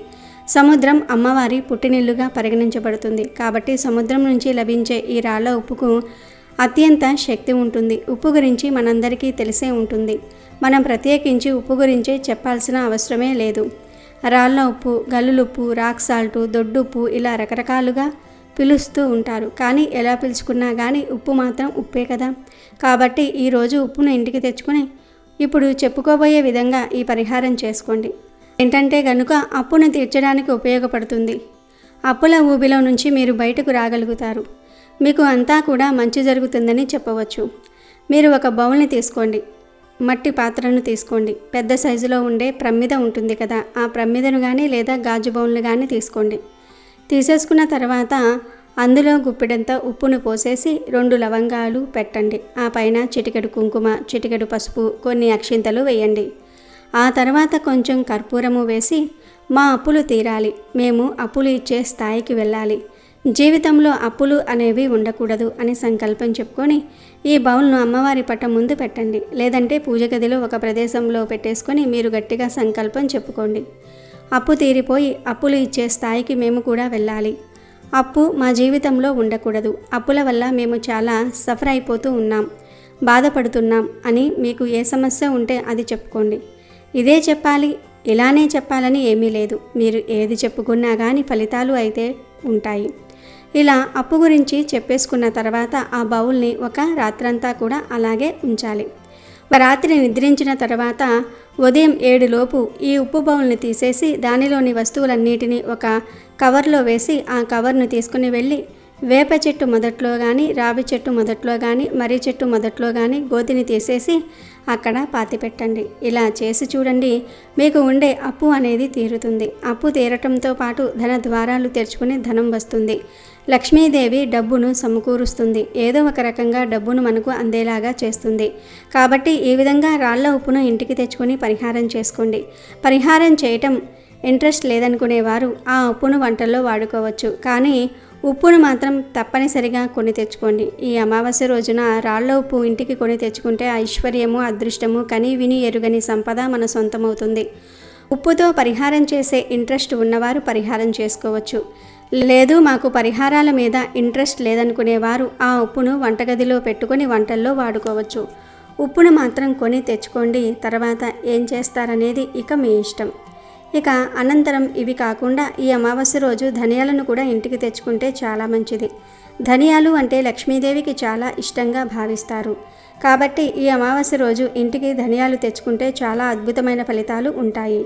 సముద్రం అమ్మవారి పుట్టినిల్లుగా పరిగణించబడుతుంది. కాబట్టి సముద్రం నుంచి లభించే ఈ రాళ్ల ఉప్పుకు అత్యంత శక్తి ఉంటుంది. ఉప్పు గురించి మనందరికీ తెలిసే ఉంటుంది. మనం ప్రత్యేకించి ఉప్పు గురించి చెప్పాల్సిన అవసరమే లేదు. రాళ్ళ ఉప్పు, గల్లులుప్పు, రాక్ సాల్టు, దొడ్డుప్పు ఇలా రకరకాలుగా పిలుస్తూ ఉంటారు. కానీ ఎలా పిలుచుకున్నా కానీ ఉప్పు మాత్రం ఉప్పే కదా. కాబట్టి ఈరోజు ఉప్పును ఇంటికి తెచ్చుకొని ఇప్పుడు చెప్పుకోబోయే విధంగా ఈ పరిహారం చేసుకోండి. ఏంటంటే గనుక అప్పును తీర్చడానికి ఉపయోగపడుతుంది. అప్పుల ఊబిలో నుంచి మీరు బయటకు రాగలుగుతారు. మీకు అంతా కూడా మంచి జరుగుతుందని చెప్పవచ్చు. మీరు ఒక బౌల్ని తీసుకోండి. మట్టి పాత్రను తీసుకోండి. పెద్ద సైజులో ఉండే ప్రమిద ఉంటుంది కదా, ఆ ప్రమిదను కానీ లేదా గాజు బౌల్ని కానీ తీసుకోండి. తీసేసుకున్న తర్వాత అందులో గుప్పెడంత ఉప్పును పోసేసి 2 లవంగాలు పెట్టండి. ఆ పైన చిటికెడు కుంకుమ, చిటికెడు పసుపు, కొన్ని అక్షింతలు వేయండి. ఆ తర్వాత కొంచెం కర్పూరము వేసి మా అప్పులు తీరాలి, మేము అప్పులు ఇచ్చే స్థాయికి వెళ్ళాలి, జీవితంలో అప్పులు అనేవి ఉండకూడదు అని సంకల్పం చెప్పుకొని ఈ బౌల్ను అమ్మవారి పటం ముందు పెట్టండి. లేదంటే పూజ గదిలో ఒక ప్రదేశంలో పెట్టేసుకొని మీరు గట్టిగా సంకల్పం చెప్పుకోండి. అప్పు తీరిపోయి అప్పులు ఇచ్చే స్థాయికి మేము కూడా వెళ్ళాలి, అప్పు మా జీవితంలో ఉండకూడదు, అప్పుల వల్ల మేము చాలా సఫర్ అయిపోతూ ఉన్నాం, బాధపడుతున్నాం అని మీకు ఏ సమస్య ఉంటే అది చెప్పుకోండి. ఇదే చెప్పాలి, ఇలానే చెప్పాలని ఏమీ లేదు. మీరు ఏది చెప్పుకున్నా కానీ ఫలితాలు అయితే ఉంటాయి. ఇలా అప్పు గురించి చెప్పేసుకున్న తర్వాత ఆ బౌల్ని ఒక రాత్రంతా కూడా అలాగే ఉంచాలి. రాత్రి నిద్రించిన తర్వాత ఉదయం 7 లోపు ఈ ఉప్పు బౌల్ని తీసేసి దానిలోని వస్తువులన్నిటినీ ఒక కవర్లో వేసి ఆ కవర్ను తీసుకుని వెళ్ళి వేప చెట్టు మొదట్లో కానీ, రావి చెట్టు మొదట్లో కానీ, మర్రి చెట్టు మొదట్లో కానీ గోతిని తీసేసి అక్కడ పాతిపెట్టండి. ఇలా చేసి చూడండి, మీకు ఉండే అప్పు అనేది తీరుతుంది. అప్పు తీరటంతో పాటు ధన ద్వారాలు తెరుచుకుని ధనం వస్తుంది. లక్ష్మీదేవి డబ్బును సమకూరుస్తుంది. ఏదో ఒక రకంగా డబ్బును మనకు అందేలాగా చేస్తుంది. కాబట్టి ఈ విధంగా రాళ్ల ఉప్పును ఇంటికి తెచ్చుకొని పరిహారం చేసుకోండి. పరిహారం చేయటం ఇంట్రెస్ట్ లేదనుకునేవారు ఆ ఉప్పును వంటల్లో వాడుకోవచ్చు. కానీ ఉప్పును మాత్రం తప్పనిసరిగా కొని తెచ్చుకోండి. ఈ అమావాస్య రోజున రాళ్ల ఉప్పు ఇంటికి కొని తెచ్చుకుంటే ఐశ్వర్యము, అదృష్టము, కని విని ఎరుగని సంపద మన సొంతమవుతుంది. ఉప్పుతో పరిహారం చేసే ఇంట్రెస్ట్ ఉన్నవారు పరిహారం చేసుకోవచ్చు. లేదు మాకు పరిహారాల మీద ఇంట్రెస్ట్ లేదనుకునేవారు ఆ ఉప్పును వంటగదిలో పెట్టుకొని వంటల్లో వాడుకోవచ్చు. ఉప్పును మాత్రం కొని తెచ్చుకోండి. తర్వాత ఏం చేస్తారనేది ఇక మీ ఇష్టం. ఇక అనంతరం ఇవి కాకుండా ఈ అమావాస్య రోజు ధనియాలను కూడా ఇంటికి తెచ్చుకుంటే చాలా మంచిది. ధనియాలు అంటే లక్ష్మీదేవికి చాలా ఇష్టంగా భావిస్తారు. కాబట్టి ఈ అమావాస్య రోజు ఇంటికి ధనియాలు తెచ్చుకుంటే చాలా అద్భుతమైన ఫలితాలు ఉంటాయి.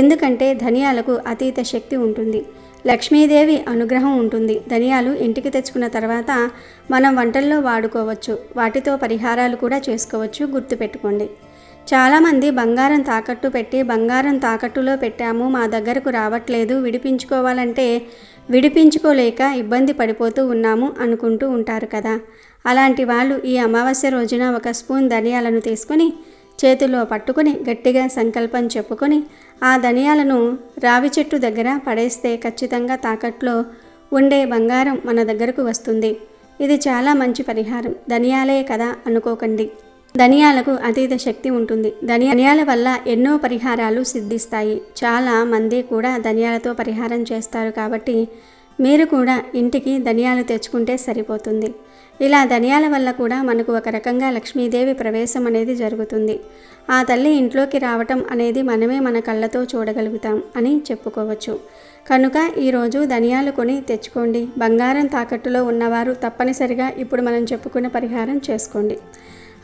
ఎందుకంటే ధనియాలకు అతీత శక్తి ఉంటుంది, లక్ష్మీదేవి అనుగ్రహం ఉంటుంది. ధనియాలు ఇంటికి తెచ్చుకున్న తర్వాత మనం వంటల్లో వాడుకోవచ్చు. వాటితో పరిహారాలు కూడా చేసుకోవచ్చు. గుర్తుపెట్టుకోండి. చాలామంది బంగారం తాకట్టు పెట్టి బంగారం తాకట్టులో పెట్టాము, మా దగ్గరకు రావట్లేదు, విడిపించుకోవాలంటే విడిపించుకోలేక ఇబ్బంది పడిపోతూ ఉన్నాము అనుకుంటూ ఉంటారు కదా. అలాంటి వాళ్ళు ఈ అమావాస్య రోజున 1 స్పూన్ ధనియాలను తీసుకొని చేతిలో పట్టుకొని గట్టిగా సంకల్పం చెప్పుకొని ఆ ధనియాలను రావి చెట్టు దగ్గర పడేస్తే ఖచ్చితంగా తాకట్లో ఉండే బంగారం మన దగ్గరకు వస్తుంది. ఇది చాలా మంచి పరిహారం. ధనియాలే కదా అనుకోకండి, ధనియాలకు అతీత శక్తి ఉంటుంది. ధనియాల వల్ల ఎన్నో పరిహారాలు సిద్ధిస్తాయి. చాలా మంది కూడా ధనియాలతో పరిహారం చేస్తారు. కాబట్టి మీరు కూడా ఇంటికి ధనియాలు తెచ్చుకుంటే సరిపోతుంది. ఇలా ధనియాల వల్ల కూడా మనకు ఒక రకంగా లక్ష్మీదేవి ప్రవేశం అనేది జరుగుతుంది. ఆ తల్లి ఇంట్లోకి రావటం అనేది మనమే మన కళ్ళతో చూడగలుగుతాం అని చెప్పుకోవచ్చు. కనుక ఈరోజు ధనియాలు కొని తెచ్చుకోండి. బంగారం తాకట్టులో ఉన్నవారు తప్పనిసరిగా ఇప్పుడు మనం చెప్పుకున్న పరిహారం చేసుకోండి.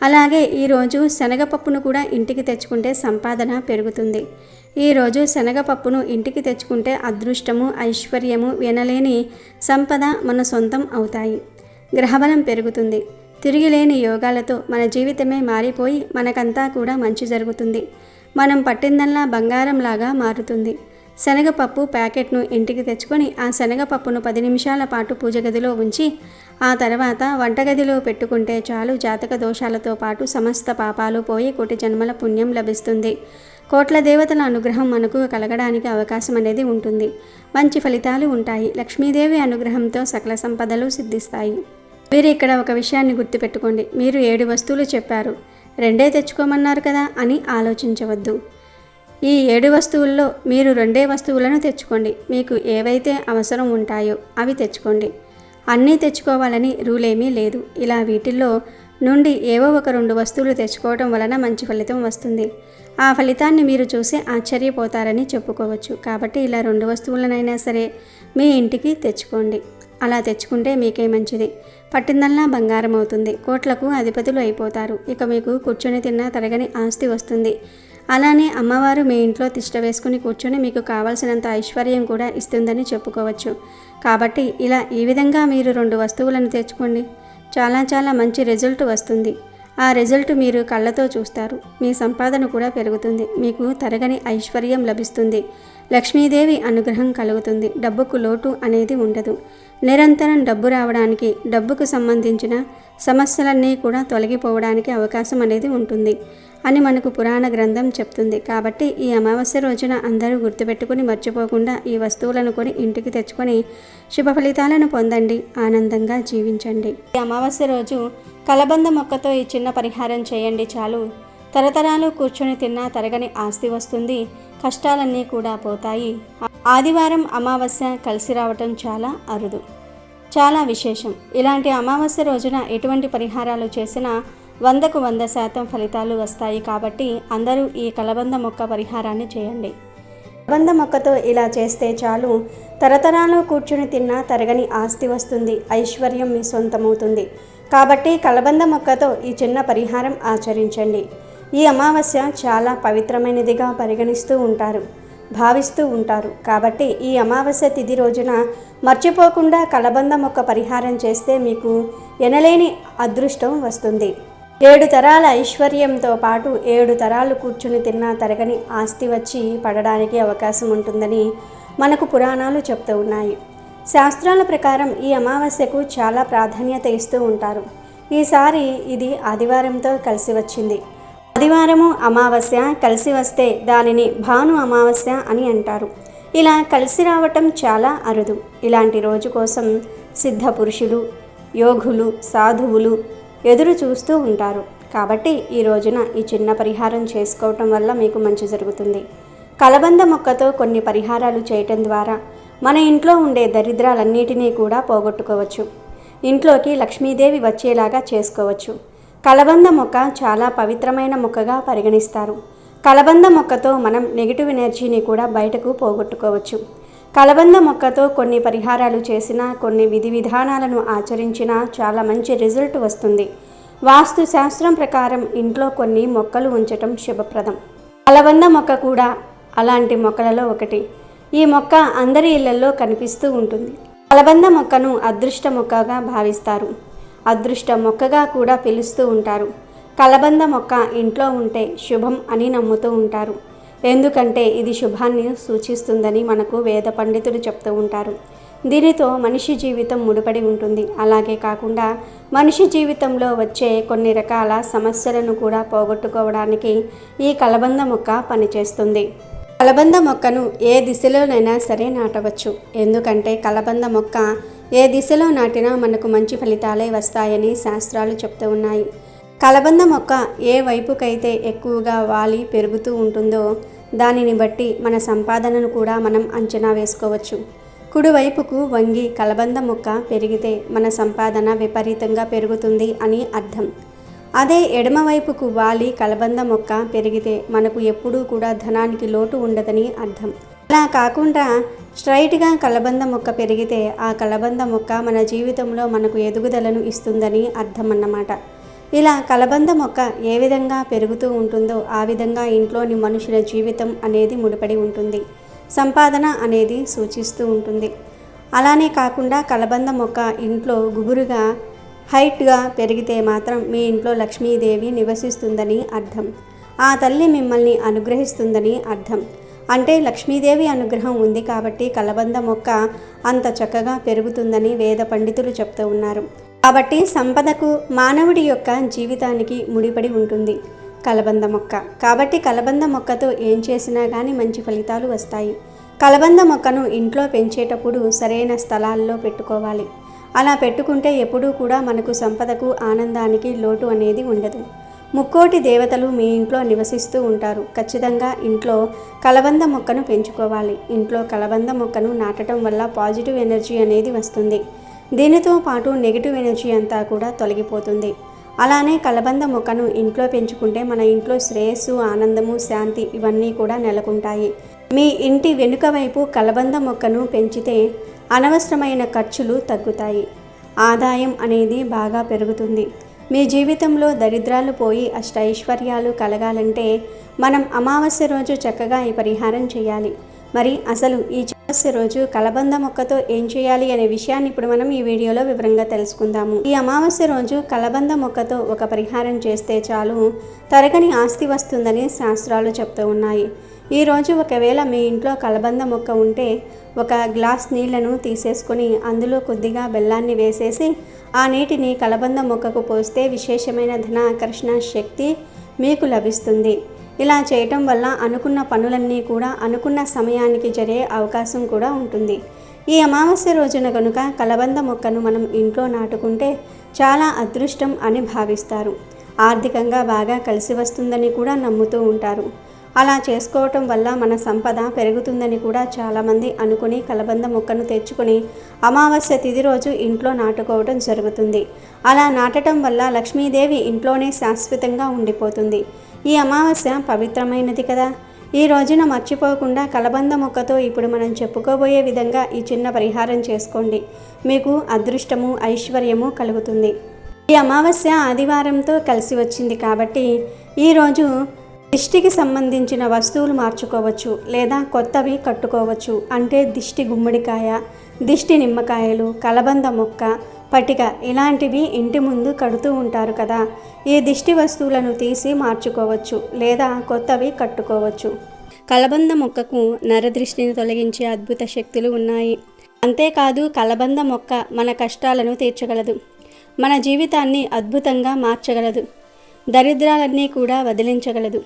అలాగే ఈరోజు శనగపప్పును కూడా ఇంటికి తెచ్చుకుంటే సంపాదన పెరుగుతుంది. ఈరోజు శనగపప్పును ఇంటికి తెచ్చుకుంటే అదృష్టము, ఐశ్వర్యము, వినలేని సంపద మన సొంతం అవుతాయి. గ్రహబలం పెరుగుతుంది. తిరిగిలేని యోగాలతో మన జీవితమే మారిపోయి మనకంతా కూడా మంచి జరుగుతుంది. మనం పట్టిందల్లా బంగారంలాగా మారుతుంది. శనగపప్పు ప్యాకెట్ను ఇంటికి తెచ్చుకొని ఆ శనగపప్పును 10 నిమిషాల పాటు పూజ గదిలో ఉంచి ఆ తర్వాత వంటగదిలో పెట్టుకుంటే చాలు. జాతక దోషాలతో పాటు సమస్త పాపాలు పోయి కోటి జన్మల పుణ్యం లభిస్తుంది. కోట్ల దేవతల అనుగ్రహం మనకు కలగడానికి అవకాశం అనేది ఉంటుంది. మంచి ఫలితాలు ఉంటాయి. లక్ష్మీదేవి అనుగ్రహంతో సకల సంపదలు సిద్ధిస్తాయి. మీరు ఇక్కడ ఒక విషయాన్ని గుర్తుపెట్టుకోండి. మీరు 7 వస్తువులు చెప్పారు, 2 తెచ్చుకోమన్నారు కదా అని ఆలోచించవద్దు. ఈ 7 వస్తువుల్లో మీరు 2 వస్తువులను తెచ్చుకోండి. మీకు ఏవైతే అవసరం ఉంటాయో అవి తెచ్చుకోండి. అన్నీ తెచ్చుకోవాలని రూల్ ఏమీ లేదు. ఇలా వీటిల్లో నుండి ఏవో ఒక 2 వస్తువులు తెచ్చుకోవడం వలన మంచి ఫలితం వస్తుంది. ఆ ఫలితాన్ని మీరు చూసి ఆశ్చర్యపోతారని చెప్పుకోవచ్చు. కాబట్టి ఇలా 2 వస్తువులనైనా సరే మీ ఇంటికి తెచ్చుకోండి. అలా తెచ్చుకుంటే మీకే మంచిది. పట్టిందల్లా బంగారం అవుతుంది. కోట్లకు అధిపతులు అయిపోతారు. ఇక మీకు కూర్చొని తిన్నా తరగని ఆస్తి వస్తుంది. అలానే అమ్మవారు మీ ఇంట్లో తిష్ట వేసుకుని కూర్చొని మీకు కావాల్సినంత ఐశ్వర్యం కూడా ఇస్తుందని చెప్పుకోవచ్చు. కాబట్టి ఇలా ఈ విధంగా మీరు 2 వస్తువులను తెచ్చుకోండి. చాలా మంచి రిజల్ట్ వస్తుంది. ఆ రిజల్ట్ మీరు కళ్ళతో చూస్తారు. మీ సంపాదన కూడా పెరుగుతుంది. మీకు తరగని ఐశ్వర్యం లభిస్తుంది. లక్ష్మీదేవి అనుగ్రహం కలుగుతుంది. డబ్బుకు లోటు అనేది ఉండదు. నిరంతరం డబ్బు రావడానికి, డబ్బుకు సంబంధించిన సమస్యలన్నీ కూడా తొలగిపోవడానికి అవకాశం అనేది ఉంటుంది అని మనకు పురాణ గ్రంథం చెప్తుంది. కాబట్టి ఈ అమావాస్య రోజున అందరూ గుర్తుపెట్టుకుని మర్చిపోకుండా ఈ వస్తువులను కొని ఇంటికి తెచ్చుకొని శుభ ఫలితాలను పొందండి. ఆనందంగా జీవించండి. ఈ అమావాస్య రోజు కలబంద మొక్కతో ఈ చిన్న పరిహారం చేయండి చాలు. తరతరాలు కూర్చొని తిన్నా తరగని ఆస్తి వస్తుంది. కష్టాలన్నీ కూడా పోతాయి. ఆదివారం అమావాస్య కలిసి రావటం చాలా అరుదు, చాలా విశేషం. ఇలాంటి అమావాస్య రోజున ఎటువంటి పరిహారాలు చేసినా 100కు 100% ఫలితాలు వస్తాయి. కాబట్టి అందరూ ఈ కలబంద మొక్క పరిహారాన్ని చేయండి. కలబంద మొక్కతో ఇలా చేస్తే చాలు. తరతరాలు కూర్చుని తిన్నా తరగని ఆస్తి వస్తుంది. ఐశ్వర్యం మీ సొంతమవుతుంది. కాబట్టి కలబంద మొక్కతో ఈ చిన్న పరిహారం ఆచరించండి. ఈ అమావాస్య చాలా పవిత్రమైనదిగా పరిగణిస్తూ ఉంటారు, భావిస్తూ ఉంటారు. కాబట్టి ఈ అమావాస్య తిథి రోజున మర్చిపోకుండా కలబంద మొక్క పరిహారం చేస్తే మీకు ఎనలేని అదృష్టం వస్తుంది. 7 తరాల ఐశ్వర్యంతో పాటు 7 తరాలు కూర్చుని తిన్నా తరగని ఆస్తి వచ్చి పడడానికి అవకాశం ఉంటుందని మనకు పురాణాలు చెప్తూ ఉన్నాయి. శాస్త్రాల ప్రకారం ఈ అమావాస్యకు చాలా ప్రాధాన్యత ఇస్తూ ఉంటారు. ఈసారి ఇది ఆదివారంతో కలిసి వచ్చింది. ఆదివారము అమావాస్య కలిసి వస్తే దానిని భాను అమావాస్య అని అంటారు. ఇలా కలిసి రావటం చాలా అరుదు. ఇలాంటి రోజు కోసం సిద్ధ పురుషులు, యోగులు, సాధువులు ఎదురు చూస్తూ ఉంటారు. కాబట్టి ఈ రోజున ఈ చిన్న పరిహారం చేసుకోవటం వల్ల మీకు మంచి జరుగుతుంది. కలబంద మొక్కతో కొన్ని పరిహారాలు చేయటం ద్వారా మన ఇంట్లో ఉండే దరిద్రాలన్నిటినీ కూడా పోగొట్టుకోవచ్చు. ఇంట్లోకి లక్ష్మీదేవి వచ్చేలాగా చేసుకోవచ్చు. కలబంద మొక్క చాలా పవిత్రమైన మొక్కగా పరిగణిస్తారు. కలబంద మొక్కతో మనం నెగిటివ్ ఎనర్జీని కూడా బయటకు పోగొట్టుకోవచ్చు. కలబంద మొక్కతో కొన్ని పరిహారాలు చేసినా, కొన్ని విధి విధానాలను ఆచరించినా చాలా మంచి రిజల్ట్ వస్తుంది. వాస్తు శాస్త్రం ప్రకారం ఇంట్లో కొన్ని మొక్కలు ఉంచటం శుభప్రదం. కలబంద మొక్క కూడా అలాంటి మొక్కలలో ఒకటి. ఈ మొక్క అందరి ఇళ్లలో కనిపిస్తూ ఉంటుంది. కలబంద మొక్కను అదృష్ట మొక్కగా భావిస్తారు. అదృష్ట మొక్కగా కూడా పిలుస్తూ ఉంటారు. కలబంద మొక్క ఇంట్లో ఉంటే శుభం అని నమ్ముతూ ఉంటారు. ఎందుకంటే ఇది శుభాన్ని సూచిస్తుందని మనకు వేద పండితులు చెప్తూ ఉంటారు. దీనితో మనిషి జీవితం ముడిపడి ఉంటుంది. అలాగే కాకుండా మనిషి జీవితంలో వచ్చే కొన్ని రకాల సమస్యలను కూడా పోగొట్టుకోవడానికి ఈ కలబంద మొక్క పనిచేస్తుంది. కలబంద మొక్కను ఏ దిశలోనైనా సరే నాటవచ్చు. ఎందుకంటే కలబంద మొక్క ఏ దిశలో నాటినా మనకు మంచి ఫలితాలే వస్తాయని శాస్త్రాలు చెప్తూ ఉన్నాయి. కలబంద మొక్క ఏ వైపుకైతే ఎక్కువగా వాలి పెరుగుతూ ఉంటుందో దానిని బట్టి మన సంపాదనను కూడా మనం అంచనా వేసుకోవచ్చు. కుడివైపుకు వంగి కలబంద మొక్క పెరిగితే మన సంపాదన విపరీతంగా పెరుగుతుంది అని అర్థం. అదే ఎడమవైపుకు వాలి కలబంద మొక్క పెరిగితే మనకు ఎప్పుడూ కూడా ధనానికి లోటు ఉండదని అర్థం. అలా కాకుండా స్ట్రైట్గా కలబంద మొక్క పెరిగితే ఆ కలబంద మొక్క మన జీవితంలో మనకు ఎదుగుదలను ఇస్తుందని అర్థం అన్నమాట. ఇలా కలబంద మొక్క ఏ విధంగా పెరుగుతూ ఉంటుందో ఆ విధంగా ఇంట్లోని మనుషుల జీవితం అనేది ముడిపడి ఉంటుంది. సంపాదన అనేది సూచిస్తూ ఉంటుంది. అలానే కాకుండా కలబంద మొక్క ఇంట్లో గుబురుగా హైట్గా పెరిగితే మాత్రం మీ ఇంట్లో లక్ష్మీదేవి నివసిస్తుందని అర్థం. ఆ తల్లి మిమ్మల్ని అనుగ్రహిస్తుందని అర్థం. అంటే లక్ష్మీదేవి అనుగ్రహం ఉంది కాబట్టి కలబంద మొక్క అంత చక్కగా పెరుగుతుందని వేద పండితులు చెప్తూ ఉన్నారు. కాబట్టి సంపదకు మానవుడి యొక్క జీవితానికి ముడిపడి ఉంటుంది కలబంద మొక్క. కాబట్టి కలబంద మొక్కతో ఏం చేసినా కానీ మంచి ఫలితాలు వస్తాయి. కలబంద మొక్కను ఇంట్లో పెంచేటప్పుడు సరైన స్థలాల్లో పెట్టుకోవాలి. అలా పెట్టుకుంటే ఎప్పుడూ కూడా మనకు సంపదకు ఆనందానికి లోటు అనేది ఉండదు. ముక్కోటి దేవతలు మీ ఇంట్లో నివసిస్తూ ఉంటారు. ఖచ్చితంగా ఇంట్లో కలబంద మొక్కను పెంచుకోవాలి. ఇంట్లో కలబంద మొక్కను నాటడం వల్ల పాజిటివ్ ఎనర్జీ అనేది వస్తుంది. దీనితో పాటు నెగిటివ్ ఎనర్జీ అంతా కూడా తొలగిపోతుంది. అలానే కలబంద మొక్కను ఇంట్లో పెంచుకుంటే మన ఇంట్లో శ్రేయస్సు, ఆనందము, శాంతి ఇవన్నీ కూడా నెలకొంటాయి. మీ ఇంటి వెనుక వైపు కలబంద మొక్కను పెంచితే అనవసరమైన ఖర్చులు తగ్గుతాయి. ఆదాయం అనేది బాగా పెరుగుతుంది. మీ జీవితంలో దరిద్రాలు పోయి అష్టైశ్వర్యాలు కలగాలంటే మనం అమావాస్య రోజు చక్కగా ఈ పరిహారం చేయాలి. మరి అసలు ఈ అమావాస్య రోజు కలబంద మొక్కతో ఏం చేయాలి అనే విషయాన్ని ఇప్పుడు మనం ఈ వీడియోలో వివరంగా తెలుసుకుందాము. ఈ అమావాస్య రోజు కలబంద మొక్కతో ఒక పరిహారం చేస్తే చాలు తరగని ఆస్తి వస్తుందని శాస్త్రాలు చెప్తూ ఉన్నాయి. ఈరోజు ఒకవేళ మీ ఇంట్లో కలబంద మొక్క ఉంటే ఒక గ్లాస్ నీళ్లను తీసేసుకొని అందులో కొద్దిగా బెల్లాన్ని వేసేసి ఆ నీటిని కలబంద మొక్కకు పోస్తే విశేషమైన ధన ఆకర్షణ శక్తి మీకు లభిస్తుంది. ఇలా చేయటం వల్ల అనుకున్న పనులన్నీ కూడా అనుకున్న సమయానికి జరిగే అవకాశం కూడా ఉంటుంది. ఈ అమావాస్య రోజున కనుక కలబంద మొక్కను మనం ఇంట్లో నాటుకుంటే చాలా అదృష్టం అని భావిస్తారు. ఆర్థికంగా బాగా కలిసి వస్తుందని కూడా నమ్ముతూ ఉంటారు. అలా చేసుకోవటం వల్ల మన సంపద పెరుగుతుందని కూడా చాలామంది అనుకుని కలబంద మొక్కను తెచ్చుకొని అమావాస్య తిథి రోజు ఇంట్లో నాటుకోవడం జరుగుతుంది. అలా నాటడం వల్ల లక్ష్మీదేవి ఇంట్లోనే శాశ్వతంగా ఉండిపోతుంది. ఈ అమావాస్య పవిత్రమైనది కదా. ఈ రోజున మర్చిపోకుండా కలబంద మొక్కతో ఇప్పుడు మనం చెప్పుకోబోయే విధంగా ఈ చిన్న పరిహారం చేసుకోండి. మీకు అదృష్టము, ఐశ్వర్యము కలుగుతుంది. ఈ అమావాస్య ఆదివారంతో కలిసి వచ్చింది కాబట్టి ఈరోజు దిష్టికి సంబంధించిన వస్తువులు మార్చుకోవచ్చు లేదా కొత్తవి కట్టుకోవచ్చు. అంటే దిష్టి గుమ్మడికాయ, దిష్టి నిమ్మకాయలు, కలబంద మొక్క, పటిక ఇలాంటివి ఇంటి ముందు కడుతూ ఉంటారు కదా. ఈ దిష్టి వస్తువులను తీసి మార్చుకోవచ్చు లేదా కొత్తవి కట్టుకోవచ్చు. కలబంద మొక్కకు నరదృష్టిని తొలగించే అద్భుత శక్తులు ఉన్నాయి. అంతేకాదు కలబంద మొక్క మన కష్టాలను తీర్చగలదు, మన జీవితాన్ని అద్భుతంగా మార్చగలదు, దరిద్రాలన్నీ కూడా వదిలించగలదు.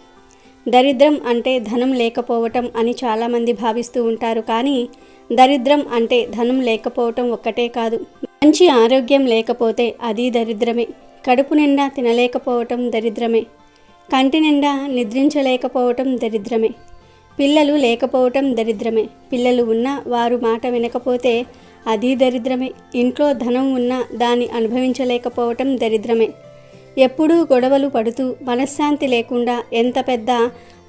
దరిద్రం అంటే ధనం లేకపోవటం అని చాలామంది భావిస్తూ ఉంటారు. కానీ దరిద్రం అంటే ధనం లేకపోవటం ఒక్కటే కాదు, మంచి ఆరోగ్యం లేకపోతే అది దరిద్రమే. కడుపు నిండా తినలేకపోవటం దరిద్రమే. కంటి నిండా నిద్రించలేకపోవటం దరిద్రమే. పిల్లలు లేకపోవటం దరిద్రమే. పిల్లలు ఉన్నా వారు మాట వినకపోతే అది దరిద్రమే. ఇంట్లో ధనం ఉన్నా దాన్ని అనుభవించలేకపోవటం దరిద్రమే. ఎప్పుడూ గొడవలు పడుతూ మనశ్శాంతి లేకుండా ఎంత పెద్ద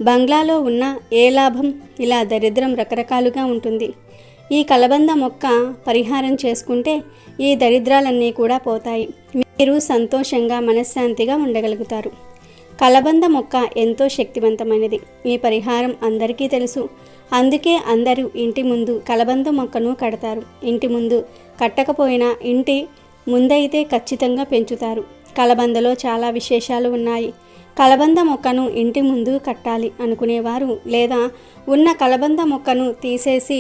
బంగ్లాలో ఉన్నా ఏ లాభం? ఇలా దరిద్రం రకరకాలుగా ఉంటుంది. ఈ కలబంద మొక్క పరిహారం చేసుకుంటే ఈ దరిద్రాలన్నీ కూడా పోతాయి. మీరు సంతోషంగా మనశ్శాంతిగా ఉండగలుగుతారు. కలబంద మొక్క ఎంతో శక్తివంతమైనది. ఈ పరిహారం అందరికీ తెలుసు. అందుకే అందరూ ఇంటి ముందు కలబంద మొక్కను కడతారు. ఇంటి ముందు కట్టకపోయినా ఇంటి ముందైతే ఖచ్చితంగా పెంచుతారు. కలబందలో చాలా విశేషాలు ఉన్నాయి. కలబంద మొక్కను ఇంటి ముందు కట్టాలి అనుకునేవారు లేదా ఉన్న కలబంద మొక్కను తీసేసి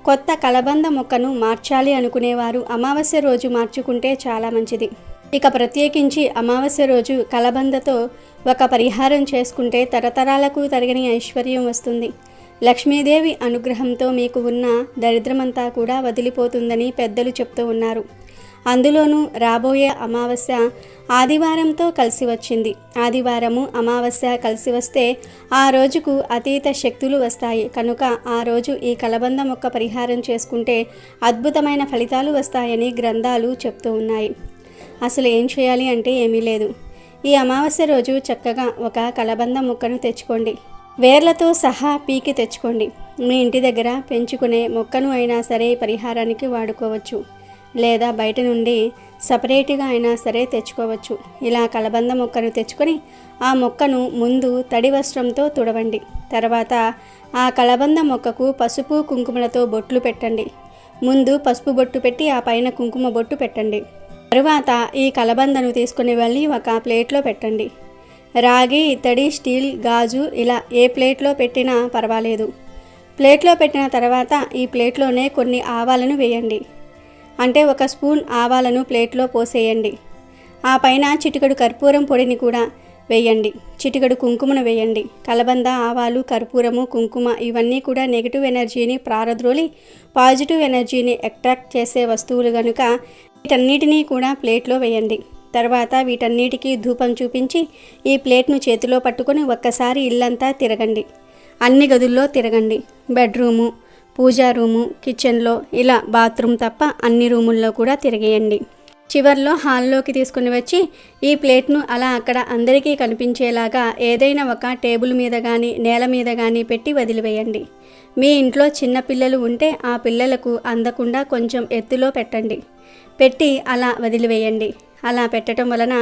కొత్త కలబంద మొక్కను మార్చాలి అనుకునేవారు అమావాస్య రోజు మార్చుకుంటే చాలా మంచిది. ఇక ప్రత్యేకించి అమావాస్య రోజు కలబందతో ఒక పరిహారం చేసుకుంటే తరతరాలకు తరగని ఐశ్వర్యం వస్తుంది. లక్ష్మీదేవి అనుగ్రహంతో మీకు ఉన్న దరిద్రమంతా కూడా వదిలిపోతుందని పెద్దలు చెప్తూ ఉన్నారు. అందులోనూ రాబోయే అమావాస్య ఆదివారంతో కలిసి వచ్చింది. ఆదివారము అమావాస్య కలిసి వస్తే ఆ రోజుకు అతీత శక్తులు వస్తాయి. కనుక ఆ రోజు ఈ కలబంద మొక్క పరిహారం చేసుకుంటే అద్భుతమైన ఫలితాలు వస్తాయని గ్రంథాలు చెప్తూ ఉన్నాయి. అసలు ఏం చేయాలి అంటే ఏమీ లేదు. ఈ అమావాస్య రోజు చక్కగా ఒక కలబంద మొక్కను తెచ్చుకోండి. వేర్లతో సహా పీకి తెచ్చుకోండి. మీ ఇంటి దగ్గర పెంచుకునే మొక్కను అయినా సరే పరిహారానికి వాడుకోవచ్చు లేదా బయట నుండి సపరేట్గా అయినా సరే తెచ్చుకోవచ్చు. ఇలా కలబంద మొక్కను తెచ్చుకొని ఆ మొక్కను ముందు తడి వస్త్రంతో తుడవండి. తర్వాత ఆ కలబంద మొక్కకు పసుపు కుంకుమలతో బొట్లు పెట్టండి. ముందు పసుపు బొట్టు పెట్టి ఆ పైన కుంకుమ బొట్టు పెట్టండి. తరువాత ఈ కలబందను తీసుకుని వెళ్ళి ఒక ప్లేట్లో పెట్టండి. రాగి, ఇత్తడి, స్టీల్, గాజు ఇలా ఏ ప్లేట్లో పెట్టినా పర్వాలేదు. ప్లేట్లో పెట్టిన తర్వాత ఈ ప్లేట్లోనే కొన్ని ఆవాలను వేయండి. అంటే 1 స్పూన్ ఆవాలను ప్లేట్లో పోసేయండి. ఆ పైన చిటికెడు కర్పూరం పొడిని కూడా వేయండి. చిటికెడు కుంకుమను వేయండి. కలబంద, ఆవాలు, కర్పూరము, కుంకుమ ఇవన్నీ కూడా నెగిటివ్ ఎనర్జీని ప్రారద్రోలి పాజిటివ్ ఎనర్జీని అట్రాక్ట్ చేసే వస్తువులు కనుక వీటన్నిటినీ కూడా ప్లేట్లో వేయండి. తర్వాత వీటన్నిటికీ ధూపం చూపించి ఈ ప్లేట్ను చేతిలో పట్టుకొని ఒక్కసారి ఇల్లంతా తిరగండి. అన్ని గదుల్లో తిరగండి. బెడ్రూము, పూజా రూము, కిచెన్లో, ఇలా బాత్రూమ్ తప్ప అన్ని రూముల్లో కూడా తిరిగేయండి. చివర్లో హాల్లోకి తీసుకుని వచ్చి ఈ ప్లేట్ను అలా అక్కడ అందరికీ కనిపించేలాగా ఏదైనా ఒక టేబుల్ మీద కానీ నేల మీద కానీ పెట్టి వదిలివేయండి. మీ ఇంట్లో చిన్న పిల్లలు ఉంటే ఆ పిల్లలకు అందకుండా కొంచెం ఎత్తులో పెట్టండి. పెట్టి అలా వదిలివేయండి. అలా పెట్టడం వలన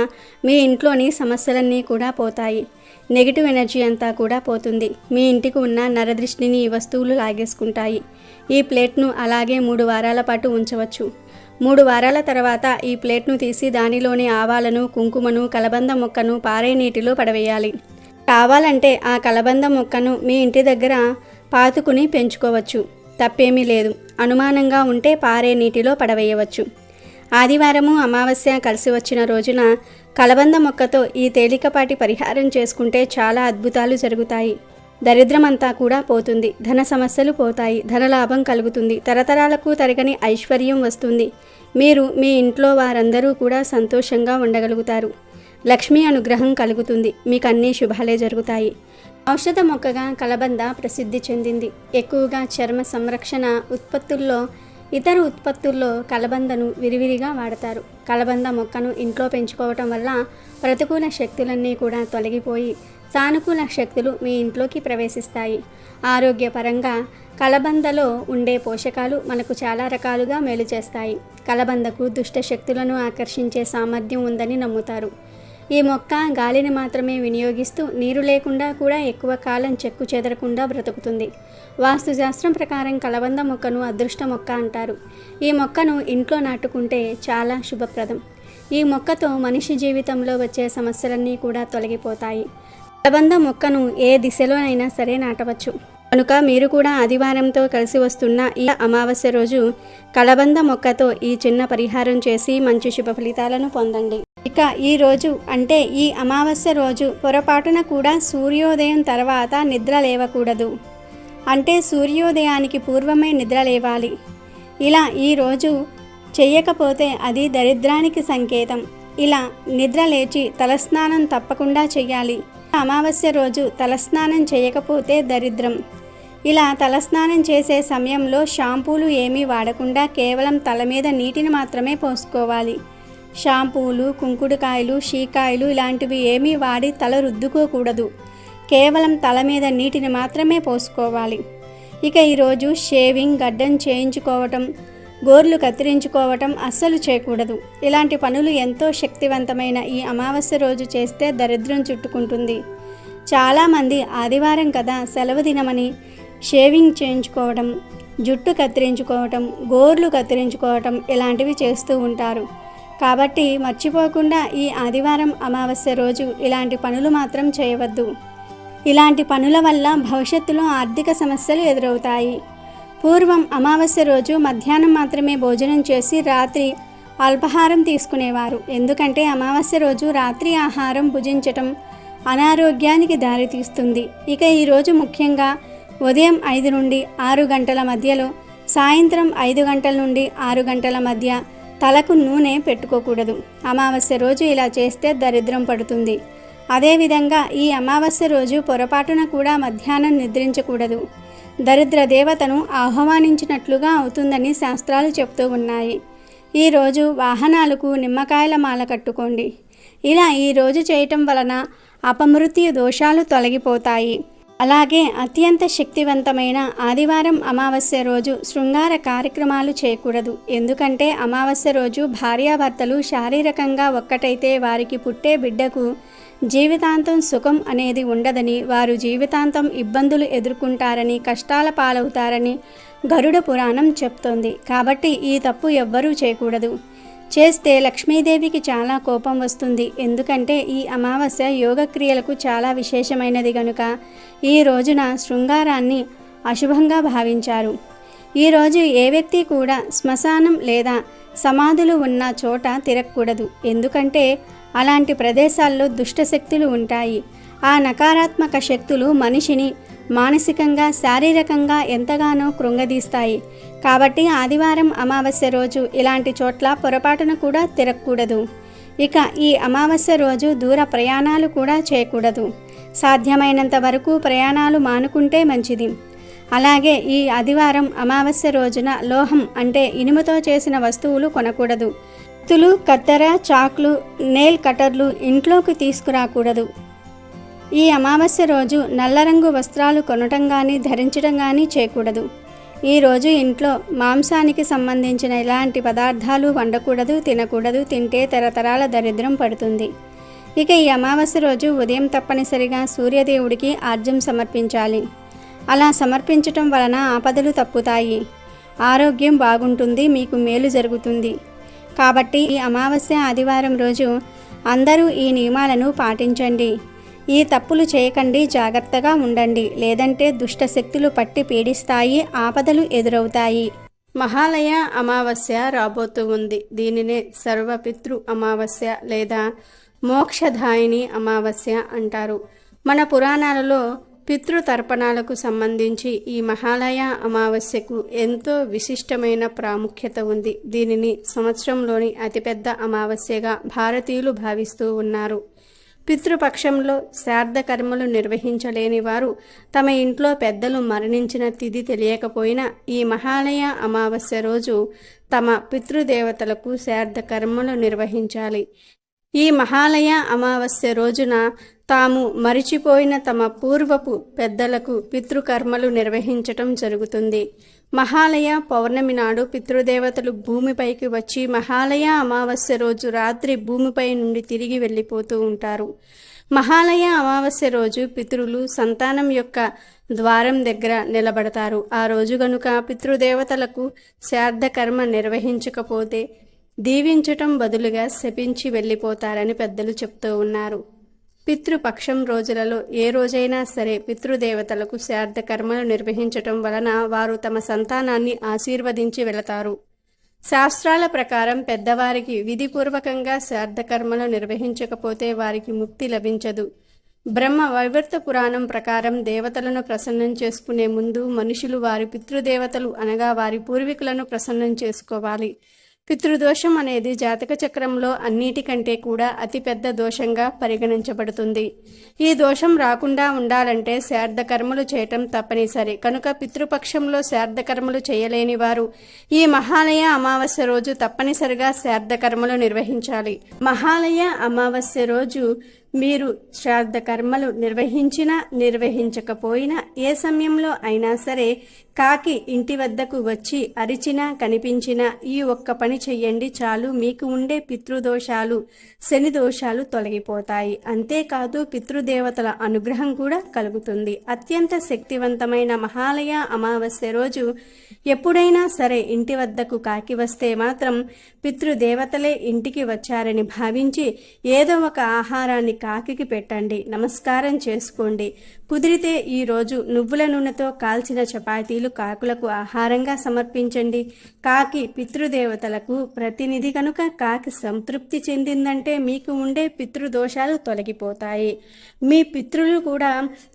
మీ ఇంట్లోని సమస్యలన్నీ కూడా పోతాయి. నెగిటివ్ ఎనర్జీ అంతా కూడా పోతుంది. మీ ఇంటికి ఉన్న నరదృష్టిని ఈ వస్తువులు లాగేసుకుంటాయి. ఈ ప్లేట్ను అలాగే 3 వారాల పాటు ఉంచవచ్చు. 3 వారాల తర్వాత ఈ ప్లేట్ను తీసి దానిలోని ఆవాలను, కుంకుమను, కలబంద మొక్కను పారే నీటిలో పడవేయాలి. కావాలంటే ఆ కలబంద మొక్కను మీ ఇంటి దగ్గర పాతుకుని పెంచుకోవచ్చు. తప్పేమీ లేదు. అనుమానంగా ఉంటే పారే నీటిలో పడవేయవచ్చు. ఆదివారము అమావాస్య కలిసి వచ్చిన రోజున కలబంద మొక్కతో ఈ తేలికపాటి పరిహారం చేసుకుంటే చాలా అద్భుతాలు జరుగుతాయి. దరిద్రమంతా కూడా పోతుంది. ధన సమస్యలు పోతాయి. ధనలాభం కలుగుతుంది. తరతరాలకు తరగని ఐశ్వర్యం వస్తుంది. మీరు మీ ఇంట్లో వారందరూ కూడా సంతోషంగా ఉండగలుగుతారు. లక్ష్మీ అనుగ్రహం కలుగుతుంది. మీకు అన్ని శుభాలే జరుగుతాయి. ఔషధ మొక్కగా కలబంద ప్రసిద్ధి చెందింది. ఎక్కువగా చర్మ సంరక్షణ ఉత్పత్తుల్లో, ఇతర ఉత్పత్తుల్లో కలబందను విరివిరిగా వాడతారు. కలబంద మొక్కను ఇంట్లో పెంచుకోవటం వల్ల ప్రతికూల శక్తులన్నీ కూడా తొలగిపోయి సానుకూల శక్తులు మీ ఇంట్లోకి ప్రవేశిస్తాయి. ఆరోగ్యపరంగా కలబందలో ఉండే పోషకాలు మనకు చాలా రకాలుగా మేలు చేస్తాయి. కలబందకు దుష్ట శక్తులను ఆకర్షించే సామర్థ్యం ఉందని నమ్ముతారు. ఈ మొక్క గాలిని మాత్రమే వినియోగిస్తూ నీరు లేకుండా కూడా ఎక్కువ కాలం చెక్కు చెదరకుండా బ్రతుకుతుంది. వాస్తుశాస్త్రం ప్రకారం కలబంద మొక్కను అదృష్ట మొక్క అంటారు. ఈ మొక్కను ఇంట్లో నాటుకుంటే చాలా శుభప్రదం. ఈ మొక్కతో మనిషి జీవితంలో వచ్చే సమస్యలన్నీ కూడా తొలగిపోతాయి. కలబంద మొక్కను ఏ దిశలోనైనా సరే నాటవచ్చు. కనుక మీరు కూడా ఆదివారంతో కలిసి వస్తున్న ఈ అమావాస్య రోజు కలబంద మొక్కతో ఈ చిన్న పరిహారం చేసి మంచి శుభ ఫలితాలను పొందండి. ఇక ఈ రోజు అంటే ఈ అమావాస్య రోజు పొరపాటున కూడా సూర్యోదయం తర్వాత నిద్ర లేవకూడదు. అంటే సూర్యోదయానికి పూర్వమే నిద్ర లేవాలి. ఇలా ఈరోజు చెయ్యకపోతే అది దరిద్రానికి సంకేతం. ఇలా నిద్ర లేచి తలస్నానం తప్పకుండా చెయ్యాలి. అమావాస్య రోజు తలస్నానం చేయకపోతే దరిద్రం. ఇలా తలస్నానం చేసే సమయంలో షాంపూలు ఏమీ వాడకుండా కేవలం తల మీద నీటిని మాత్రమే పోసుకోవాలి. షాంపూలు, కుంకుడుకాయలు, షీకాయలు ఇలాంటివి ఏమీ వాడి తల రుద్దుకోకూడదు. కేవలం తల మీద నీటిని మాత్రమే పోసుకోవాలి. ఇక ఈరోజు షేవింగ్, గడ్డం చేయించుకోవటం, గోర్లు కత్తిరించుకోవటం అస్సలు చేయకూడదు. ఇలాంటి పనులు ఎంతో శక్తివంతమైన ఈ అమావాస్య రోజు చేస్తే దరిద్రం చుట్టుకుంటుంది. చాలామంది ఆదివారం కదా సెలవు దినమని షేవింగ్ చేయించుకోవడం, జుట్టు కత్తిరించుకోవటం, గోర్లు కత్తిరించుకోవటం ఇలాంటివి చేస్తూ ఉంటారు. కాబట్టి మర్చిపోకుండా ఈ ఆదివారం అమావాస్య రోజు ఇలాంటి పనులు మాత్రం చేయవద్దు. ఇలాంటి పనుల వల్ల భవిష్యత్తులో ఆర్థిక సమస్యలు ఎదురవుతాయి. పూర్వం అమావాస్య రోజు మధ్యాహ్నం మాత్రమే భోజనం చేసి రాత్రి అల్పాహారం తీసుకునేవారు. ఎందుకంటే అమావాస్య రోజు రాత్రి ఆహారం భుజించటం అనారోగ్యానికి దారితీస్తుంది. ఇక ఈరోజు ముఖ్యంగా ఉదయం 5 నుండి 6 గంటల మధ్యలో, సాయంత్రం 5 గంటల నుండి 6 గంటల మధ్య తలకు నూనె పెట్టుకోకూడదు. అమావాస్య రోజు ఇలా చేస్తే దరిద్రం పడుతుంది. అదేవిధంగా ఈ అమావాస్య రోజు పొరపాటున కూడా మధ్యాహ్నం నిద్రించకూడదు. దరిద్ర దేవతను ఆహ్వానించినట్లుగా అవుతుందని శాస్త్రాలు చెప్తూ ఉన్నాయి. ఈరోజు వాహనాలకు నిమ్మకాయల మాల కట్టుకోండి. ఇలా ఈరోజు చేయటం వలన అపమృత్యు దోషాలు తొలగిపోతాయి. అలాగే అత్యంత శక్తివంతమైన ఆదివారం అమావాస్య రోజు శృంగార కార్యక్రమాలు చేయకూడదు. ఎందుకంటే అమావాస్య రోజు భార్యాభర్తలు శారీరకంగా ఒక్కటైతే వారికి పుట్టే బిడ్డకు జీవితాంతం సుఖం అనేది ఉండదని, వారు జీవితాంతం ఇబ్బందులు ఎదుర్కొంటారని, కష్టాల పాలవుతారని గరుడ పురాణం చెప్తోంది. కాబట్టి ఈ తప్పు ఎవ్వరూ చేయకూడదు. చేస్తే లక్ష్మీదేవికి చాలా కోపం వస్తుంది. ఎందుకంటే ఈ అమావాస్య యోగక్రియలకు చాలా విశేషమైనది కనుక ఈ రోజున శృంగారాన్ని అశుభంగా భావించారు. ఈరోజు ఏ వ్యక్తి కూడా శ్మశానం లేదా సమాధులు ఉన్న చోట తిరగకూడదు. ఎందుకంటే అలాంటి ప్రదేశాల్లో దుష్టశక్తులు ఉంటాయి. ఆ నకారాత్మక శక్తులు మనిషిని మానసికంగా, శారీరకంగా ఎంతగానో కృంగదీస్తాయి. కాబట్టి ఆదివారం అమావాస్య రోజు ఇలాంటి చోట్ల పొరపాటున కూడా తిరగకూడదు. ఇక ఈ అమావాస్య రోజు దూర ప్రయాణాలు కూడా చేయకూడదు. సాధ్యమైనంత వరకు ప్రయాణాలు మానుకుంటే మంచిది. అలాగే ఈ ఆదివారం అమావాస్య రోజున లోహం అంటే ఇనుముతో చేసిన వస్తువులు కొనకూడదు. కత్తులు, కత్తెర, చాక్లు, నెయిల్ కట్టర్లు ఇంట్లోకి తీసుకురాకూడదు. ఈ అమావాస్య రోజు నల్ల రంగు వస్త్రాలు కొనటం కానీ ధరించడం కానీ చేయకూడదు. ఈరోజు ఇంట్లో మాంసానికి సంబంధించిన ఎలాంటి పదార్థాలు వండకూడదు, తినకూడదు. తింటే తరతరాల దరిద్రం పడుతుంది. ఇక ఈ అమావాస్య రోజు ఉదయం తప్పనిసరిగా సూర్యదేవుడికి ఆర్జ్యం సమర్పించాలి. అలా సమర్పించటం వలన ఆపదలు తప్పుతాయి, ఆరోగ్యం బాగుంటుంది, మీకు మేలు జరుగుతుంది. కాబట్టి ఈ అమావాస్య ఆదివారం రోజు అందరూ ఈ నియమాలను పాటించండి. ఈ తప్పులు చేయకండి, జాగ్రత్తగా ఉండండి. లేదంటే దుష్ట శక్తులు పట్టి పీడిస్తాయి, ఆపదలు ఎదురవుతాయి. మహాలయ అమావాస్య రాబోతూ ఉంది. దీనినే సర్వపితృ అమావాస్య లేదా మోక్షదాయిని అమావాస్య అంటారు. మన పురాణాలలో పితృతర్పణాలకు సంబంధించి ఈ మహాలయ అమావాస్యకు ఎంతో విశిష్టమైన ప్రాముఖ్యత ఉంది. దీనిని సంవత్సరంలోని అతిపెద్ద అమావాస్యగా భారతీయులు భావిస్తూ ఉన్నారు. పితృపక్షంలో శ్రాద్ధ కర్మలు నిర్వహించలేని వారు తమ ఇంట్లో పెద్దలు మరణించిన తిథి తెలియకపోయినా ఈ మహాలయ అమావాస్య రోజు తమ పితృదేవతలకు శ్రాద్ధ కర్మలు నిర్వహించాలి. ఈ మహాలయ అమావాస్య రోజున తాము మరిచిపోయిన తమ పూర్వపు పెద్దలకు పితృకర్మలు నిర్వహించటం జరుగుతుంది. మహాలయ పౌర్ణమి నాడు పితృదేవతలు భూమిపైకి వచ్చి మహాలయ అమావాస్య రోజు రాత్రి భూమిపై నుండి తిరిగి వెళ్ళిపోతూ ఉంటారు. మహాలయ అమావాస్య రోజు పితరులు సంతానం యొక్క ద్వారం దగ్గర నిలబడతారు. ఆ రోజు గనుక పితృదేవతలకు శ్రాద్ధ కర్మ నిర్వహించకపోతే దీవించటం బదులుగా శపించి వెళ్ళిపోతారని పెద్దలు చెప్తూ ఉన్నారు. పితృపక్షం రోజులలో ఏ రోజైనా సరే పితృదేవతలకు శ్రాద్ధ కర్మలు నిర్వహించటం వలన వారు తమ సంతానాన్ని ఆశీర్వదించి వెళతారు. శాస్త్రాల ప్రకారం పెద్దవారికి విధిపూర్వకంగా శ్రాద్ధ కర్మలు నిర్వహించకపోతే వారికి ముక్తి లభించదు. బ్రహ్మ వైవర్త పురాణం ప్రకారం దేవతలను ప్రసన్నం చేసుకునే ముందు మనుషులు వారి పితృదేవతలు అనగా వారి పూర్వీకులను ప్రసన్నం చేసుకోవాలి. పితృదోషం అనేది జాతక చక్రంలో అన్నిటికంటే కూడా అతిపెద్ద దోషంగా పరిగణించబడుతుంది. ఈ దోషం రాకుండా ఉండాలంటే శ్రాద్ధ కర్మలు చేయటం తప్పనిసరి. కనుక పితృపక్షంలో శ్రాద్ధ కర్మలు చేయలేని వారు ఈ మహాలయ అమావాస్య రోజు తప్పనిసరిగా శ్రాద్ధ కర్మలు నిర్వహించాలి. మహాలయ అమావాస్య రోజు మీరు శ్రాద్ధ కర్మలు నిర్వహించినా నిర్వహించకపోయినా ఏ సమయంలో అయినా సరే కాకి ఇంటి వద్దకు వచ్చి అరిచినా కనిపించినా ఈ ఒక్క పని చెయ్యండి చాలు. మీకు ఉండే పితృదోషాలు, శని దోషాలు తొలగిపోతాయి. అంతేకాదు పితృదేవతల అనుగ్రహం కూడా కలుగుతుంది. అత్యంత శక్తివంతమైన మహాలయ అమావాస్య రోజు ఎప్పుడైనా సరే ఇంటి వద్దకు కాకి వస్తే మాత్రం పితృదేవతలే ఇంటికి వచ్చారని భావించి ఏదో ఒక ఆహారాన్ని కాకికి పెట్టండి, నమస్కారం చేసుకోండి. కుదిరితే ఈరోజు నువ్వుల నూనెతో కాల్చిన చపాతీలు కాకులకు ఆహారంగా సమర్పించండి. కాకి పితృదేవతలకు ప్రతినిధి కనుక కాకి సంతృప్తి చెందిందంటే మీకు ఉండే పితృదోషాలు తొలగిపోతాయి. మీ పితృలు కూడా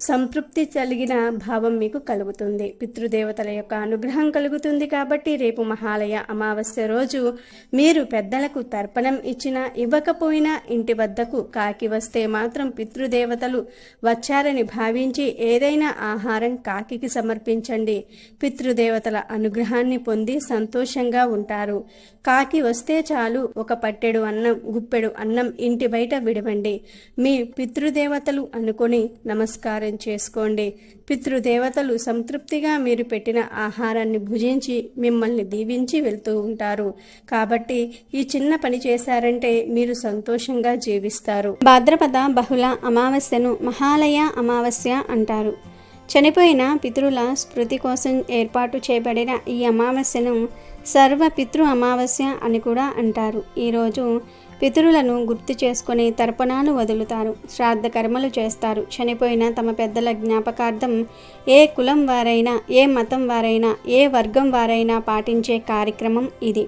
సంతృప్తి కలిగిన భావం మీకు కలుగుతుంది. పితృదేవతల యొక్క అనుగ్రహం కలుగుతుంది. కాబట్టి రేపు మహాలయ అమావాస్య రోజు మీరు పెద్దలకు తర్పణం ఇచ్చినా ఇవ్వకపోయినా ఇంటి వద్దకు కాకి వస్తే మాత్రం పితృదేవతలు వచ్చారని భావించి ఏదైనా ఆహారం కాకికి సమర్పించండి. పితృదేవతల అనుగ్రహాన్ని పొంది సంతోషంగా ఉంటారు. కాకి వస్తే చాలు ఒక పట్టెడు అన్నం, గుప్పెడు అన్నం ఇంటి బయట విడవండి. మీ పితృదేవతలు అనుకొని నమస్కారం చేసుకోండి. పితృదేవతలు సంతృప్తిగా మీరు పెట్టిన ఆహారాన్ని భుజించి మిమ్మల్ని దీవించి వెళ్తూ ఉంటారు. కాబట్టి ఈ చిన్న పని చేశారంటే మీరు సంతోషంగా జీవిస్తారు. భాద్రపద బహుళ అమావాస్యను మహాలయ అమావాస్య అంటారు. చనిపోయిన పితరుల స్మృతి కోసం ఏర్పాటు చేయబడిన ఈ అమావాస్యను సర్వ పితృ అమావాస్య అని కూడా అంటారు. ఈరోజు పితరులను గుర్తు చేసుకొని తర్పణాలు వదులుతారు, శ్రాద్ధ కర్మలు చేస్తారు. చనిపోయిన తమ పెద్దల జ్ఞాపకార్థం ఏ కులం వారైనా, ఏ మతం వారైనా, ఏ వర్గం వారైనా పాటించే కార్యక్రమం ఇది.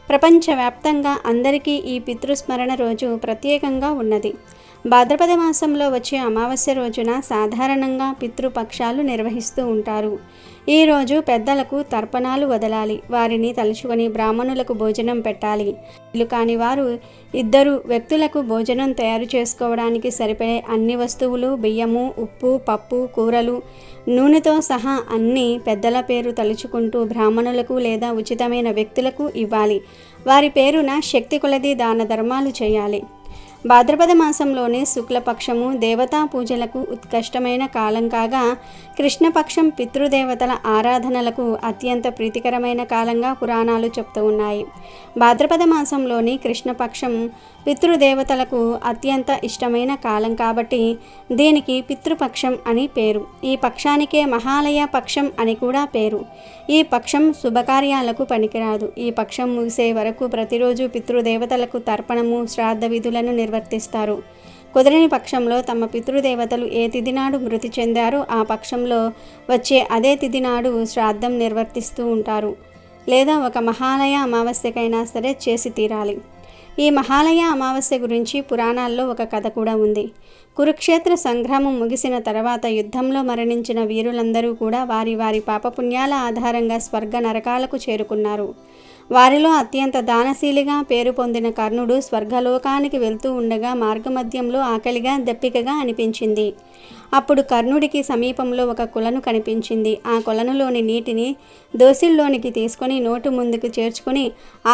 ప్రపంచవ్యాప్తంగా అందరికీ ఈ పితృస్మరణ రోజు ప్రత్యేకంగా ఉన్నది. భాద్రపద మాసంలో వచ్చే అమావాస్య రోజున సాధారణంగా పితృపక్షాలు నిర్వహిస్తూ ఉంటారు. ఈరోజు పెద్దలకు తర్పణాలు వదలాలి, వారిని తలుచుకొని బ్రాహ్మణులకు భోజనం పెట్టాలి. ఇల్లు కాని వారు 2 వ్యక్తులకు భోజనం తయారు చేసుకోవడానికి సరిపడే అన్ని వస్తువులు, బియ్యము, ఉప్పు, పప్పు, కూరలు, నూనెతో సహా అన్ని పెద్దల పేరు తలుచుకుంటూ బ్రాహ్మణులకు లేదా ఉచితమైన వ్యక్తులకు ఇవ్వాలి. వారి పేరున శక్తి కొలది దాన ధర్మాలు చేయాలి. భాద్రపద మాసంలోని శుక్లపక్షము దేవతా పూజలకు ఉత్కృష్టమైన కాలం కాగా, కృష్ణపక్షం పితృదేవతల ఆరాధనలకు అత్యంత ప్రీతికరమైన కాలంగా పురాణాలు చెప్తూ ఉన్నాయి. భాద్రపద మాసంలోని కృష్ణపక్షం పితృదేవతలకు అత్యంత ఇష్టమైన కాలం కాబట్టి దీనికి పితృపక్షం అని పేరు. ఈ పక్షానికే మహాలయ పక్షం అని కూడా పేరు. ఈ పక్షం శుభకార్యాలకు పనికిరాదు. ఈ పక్షం ముగిసే వరకు ప్రతిరోజు పితృదేవతలకు తర్పణము, శ్రాద్ధ విధులను నిర్వర్తిస్తారు. కుదరని పక్షంలో తమ పితృదేవతలు ఏ తిథి నాడు మృతి చెందారో ఆ పక్షంలో వచ్చే అదే తిథి నాడు శ్రాద్ధం నిర్వర్తిస్తూ ఉంటారు. లేదా ఒక మహాలయ అమావాస్యకైనా సరే చేసి తీరాలి. ఈ మహాలయ అమావాస్య గురించి పురాణాల్లో ఒక కథ కూడా ఉంది. కురుక్షేత్ర సంగ్రామం ముగిసిన తర్వాత యుద్ధంలో మరణించిన వీరులందరూ కూడా వారి వారి పాపపుణ్యాల ఆధారంగా స్వర్గ నరకాలకు చేరుకున్నారు. వారిలో అత్యంత దానశీలిగా పేరు పొందిన కర్ణుడు స్వర్గలోకానికి వెళ్తూ ఉండగా మార్గమధ్యంలో ఆకలిగా, దప్పికగా అనిపించింది. అప్పుడు కర్ణుడికి సమీపంలో ఒక కొలను కనిపించింది. ఆ కొలనులోని నీటిని దోసిల్లోనికి తీసుకొని నోటు ముందుకు చేర్చుకొని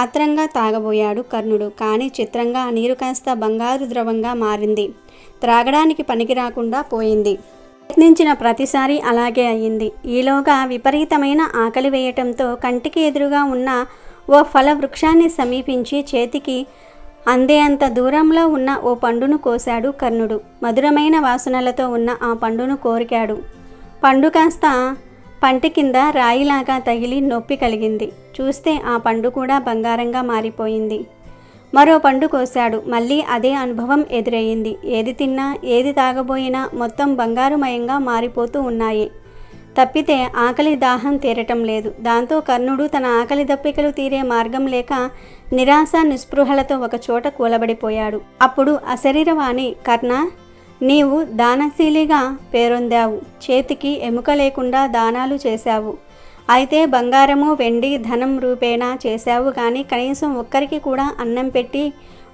ఆత్రంగా తాగబోయాడు కర్ణుడు. కానీ చిత్రంగా ఆ నీరు కాస్త బంగారు ద్రవంగా మారింది. త్రాగడానికి పనికి రాకుండా పోయింది. ప్రయత్నించిన ప్రతిసారి అలాగే అయ్యింది. ఈలోగా విపరీతమైన ఆకలి వేయటంతో కంటికి ఎదురుగా ఉన్న ఓ ఫల వృక్షాన్ని సమీపించి చేతికి అందే అంత దూరంలో ఉన్న ఓ పండును కోశాడు కర్ణుడు. మధురమైన వాసనలతో ఉన్న ఆ పండును కోరికాడు. పండు కాస్త పంటి కింద రాయిలాగా తగిలి నొప్పి కలిగింది. చూస్తే ఆ పండు కూడా బంగారంగా మారిపోయింది. మరో పండు కోశాడు. మళ్ళీ అదే అనుభవం ఎదురయ్యింది. ఏది తిన్నా, ఏది తాగబోయినా మొత్తం బంగారుమయంగా మారిపోతూ ఉన్నాయి. తప్పితే ఆకలి దాహం తీరటం లేదు. దాంతో కర్ణుడు తన ఆకలి దప్పికలు తీరే మార్గం లేక నిరాశ నిస్పృహలతో ఒక చోట కూలబడిపోయాడు. అప్పుడు అశరీరవాణి, కర్ణ, నీవు దానశీలిగా పేరొందావు. చేతికి ఎముక లేకుండా దానాలు చేశావు. అయితే బంగారము, వెండి, ధనం రూపేణా చేశావు, కానీ కనీసం ఒక్కరికి కూడా అన్నం పెట్టి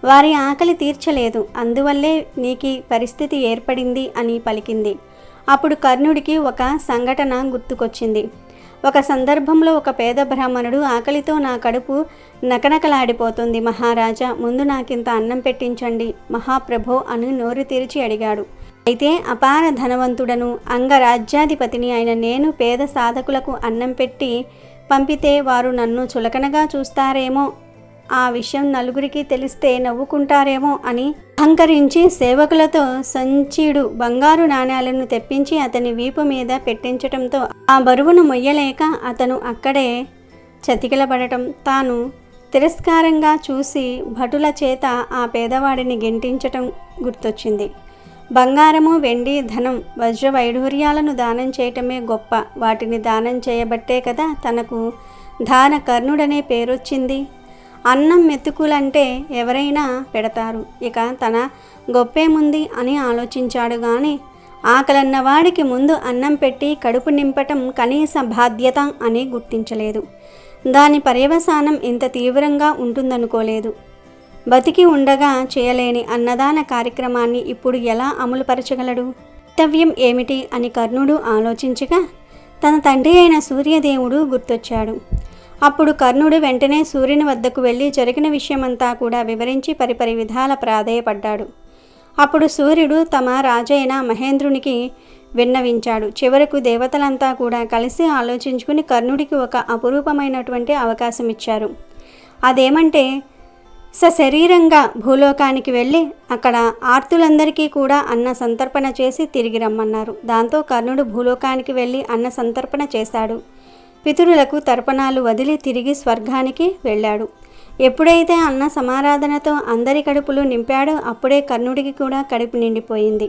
వారి ఆకలి తీర్చలేదు. అందువల్లే నీకీ పరిస్థితి ఏర్పడింది అని పలికింది. అప్పుడు కర్ణుడికి ఒక సంఘటన గుర్తుకొచ్చింది. ఒక సందర్భంలో ఒక పేద బ్రాహ్మణుడు, ఆకలితో నా కడుపు నకనకలాడిపోతుంది మహారాజా, ముందు నాకింత అన్నం పెట్టించండి మహాప్రభో అని నోరు తెరిచి అడిగాడు. అయితే అపార ధనవంతుడను అంగరాజ్యాధిపతిని అయిన నేను పేద సాధకులకు అన్నం పెట్టి పంపితే వారు నన్ను చులకనగా చూస్తారేమో, ఆ విషయం నలుగురికి తెలిస్తే నవ్వుకుంటారేమో అని అహంకరించి సేవకులతో సంచీడు బంగారు నాణ్యాలను తెప్పించి అతని వీపు మీద పెట్టించటంతో ఆ బరువును మొయ్యలేక అతను అక్కడే చతికిలబడటం తాను తిరస్కారంగా చూసి భటుల చేత ఆ పేదవాడిని గెంటించటం గుర్తొచ్చింది. బంగారము, వెండి, ధనం, వజ్ర వైఢూర్యాలను దానం చేయటమే గొప్ప. వాటిని దానం చేయబట్టే కదా తనకు దాన కర్ణుడనే పేరొచ్చింది. అన్నం మెతుకులంటే ఎవరైనా పెడతారు, ఇక తన గొప్పేముంది అని ఆలోచించాడు. కానీ ఆకలన్న వాడికి ముందు అన్నం పెట్టి కడుపు నింపటం కనీస బాధ్యత అని గుర్తించలేదు. దాని పర్యవసానం ఇంత తీవ్రంగా ఉంటుందనుకోలేదు. బతికి ఉండగా చేయలేని అన్నదాన కార్యక్రమాన్ని ఇప్పుడు ఎలా అమలుపరచగలడు? కర్తవ్యం ఏమిటి అని కర్ణుడు ఆలోచించగా తన తండ్రి అయిన సూర్యదేవుడు గుర్తొచ్చాడు. అప్పుడు కర్ణుడు వెంటనే సూర్యుని వద్దకు వెళ్ళి జరిగిన విషయమంతా కూడా వివరించి పరిపరి విధాల ప్రాధేయపడ్డాడు. అప్పుడు సూర్యుడు తమ రాజైన మహేంద్రునికి విన్నవించాడు. చివరకు దేవతలంతా కూడా కలిసి ఆలోచించుకుని కర్ణుడికి ఒక అపురూపమైనటువంటి అవకాశం ఇచ్చారు. అదేమంటే సశరీరంగా భూలోకానికి వెళ్ళి అక్కడ ఆర్తులందరికీ కూడా అన్న సంతర్పణ చేసి తిరిగి రమ్మన్నారు. దాంతో కర్ణుడు భూలోకానికి వెళ్ళి అన్న సంతర్పణ చేశాడు. పితరులకు తర్పణాలు వదిలి తిరిగి స్వర్గానికి వెళ్ళాడు. ఎప్పుడైతే అన్న సమారాధనతో అందరి కడుపులు నింపాడో అప్పుడే కర్ణుడికి కూడా కడుపు నిండిపోయింది.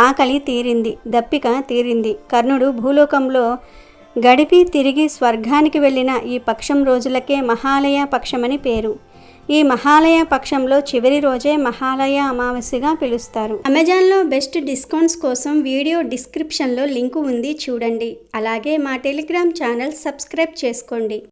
ఆకలి తీరింది, దప్పిక తీరింది. కర్ణుడు భూలోకంలో గడిపి తిరిగి స్వర్గానికి వెళ్ళిన ఈ పక్షం రోజులకే మహాలయ పక్షమని పేరు. ఈ మహాలయ పక్షంలో చివరి రోజే మహాలయ అమావాస్యగా పిలుస్తారు. అమెజాన్లో బెస్ట్ డిస్కౌంట్స్ కోసం వీడియో డిస్క్రిప్షన్లో లింకు ఉంది, చూడండి. అలాగే మా టెలిగ్రామ్ ఛానల్ సబ్స్క్రైబ్ చేసుకోండి.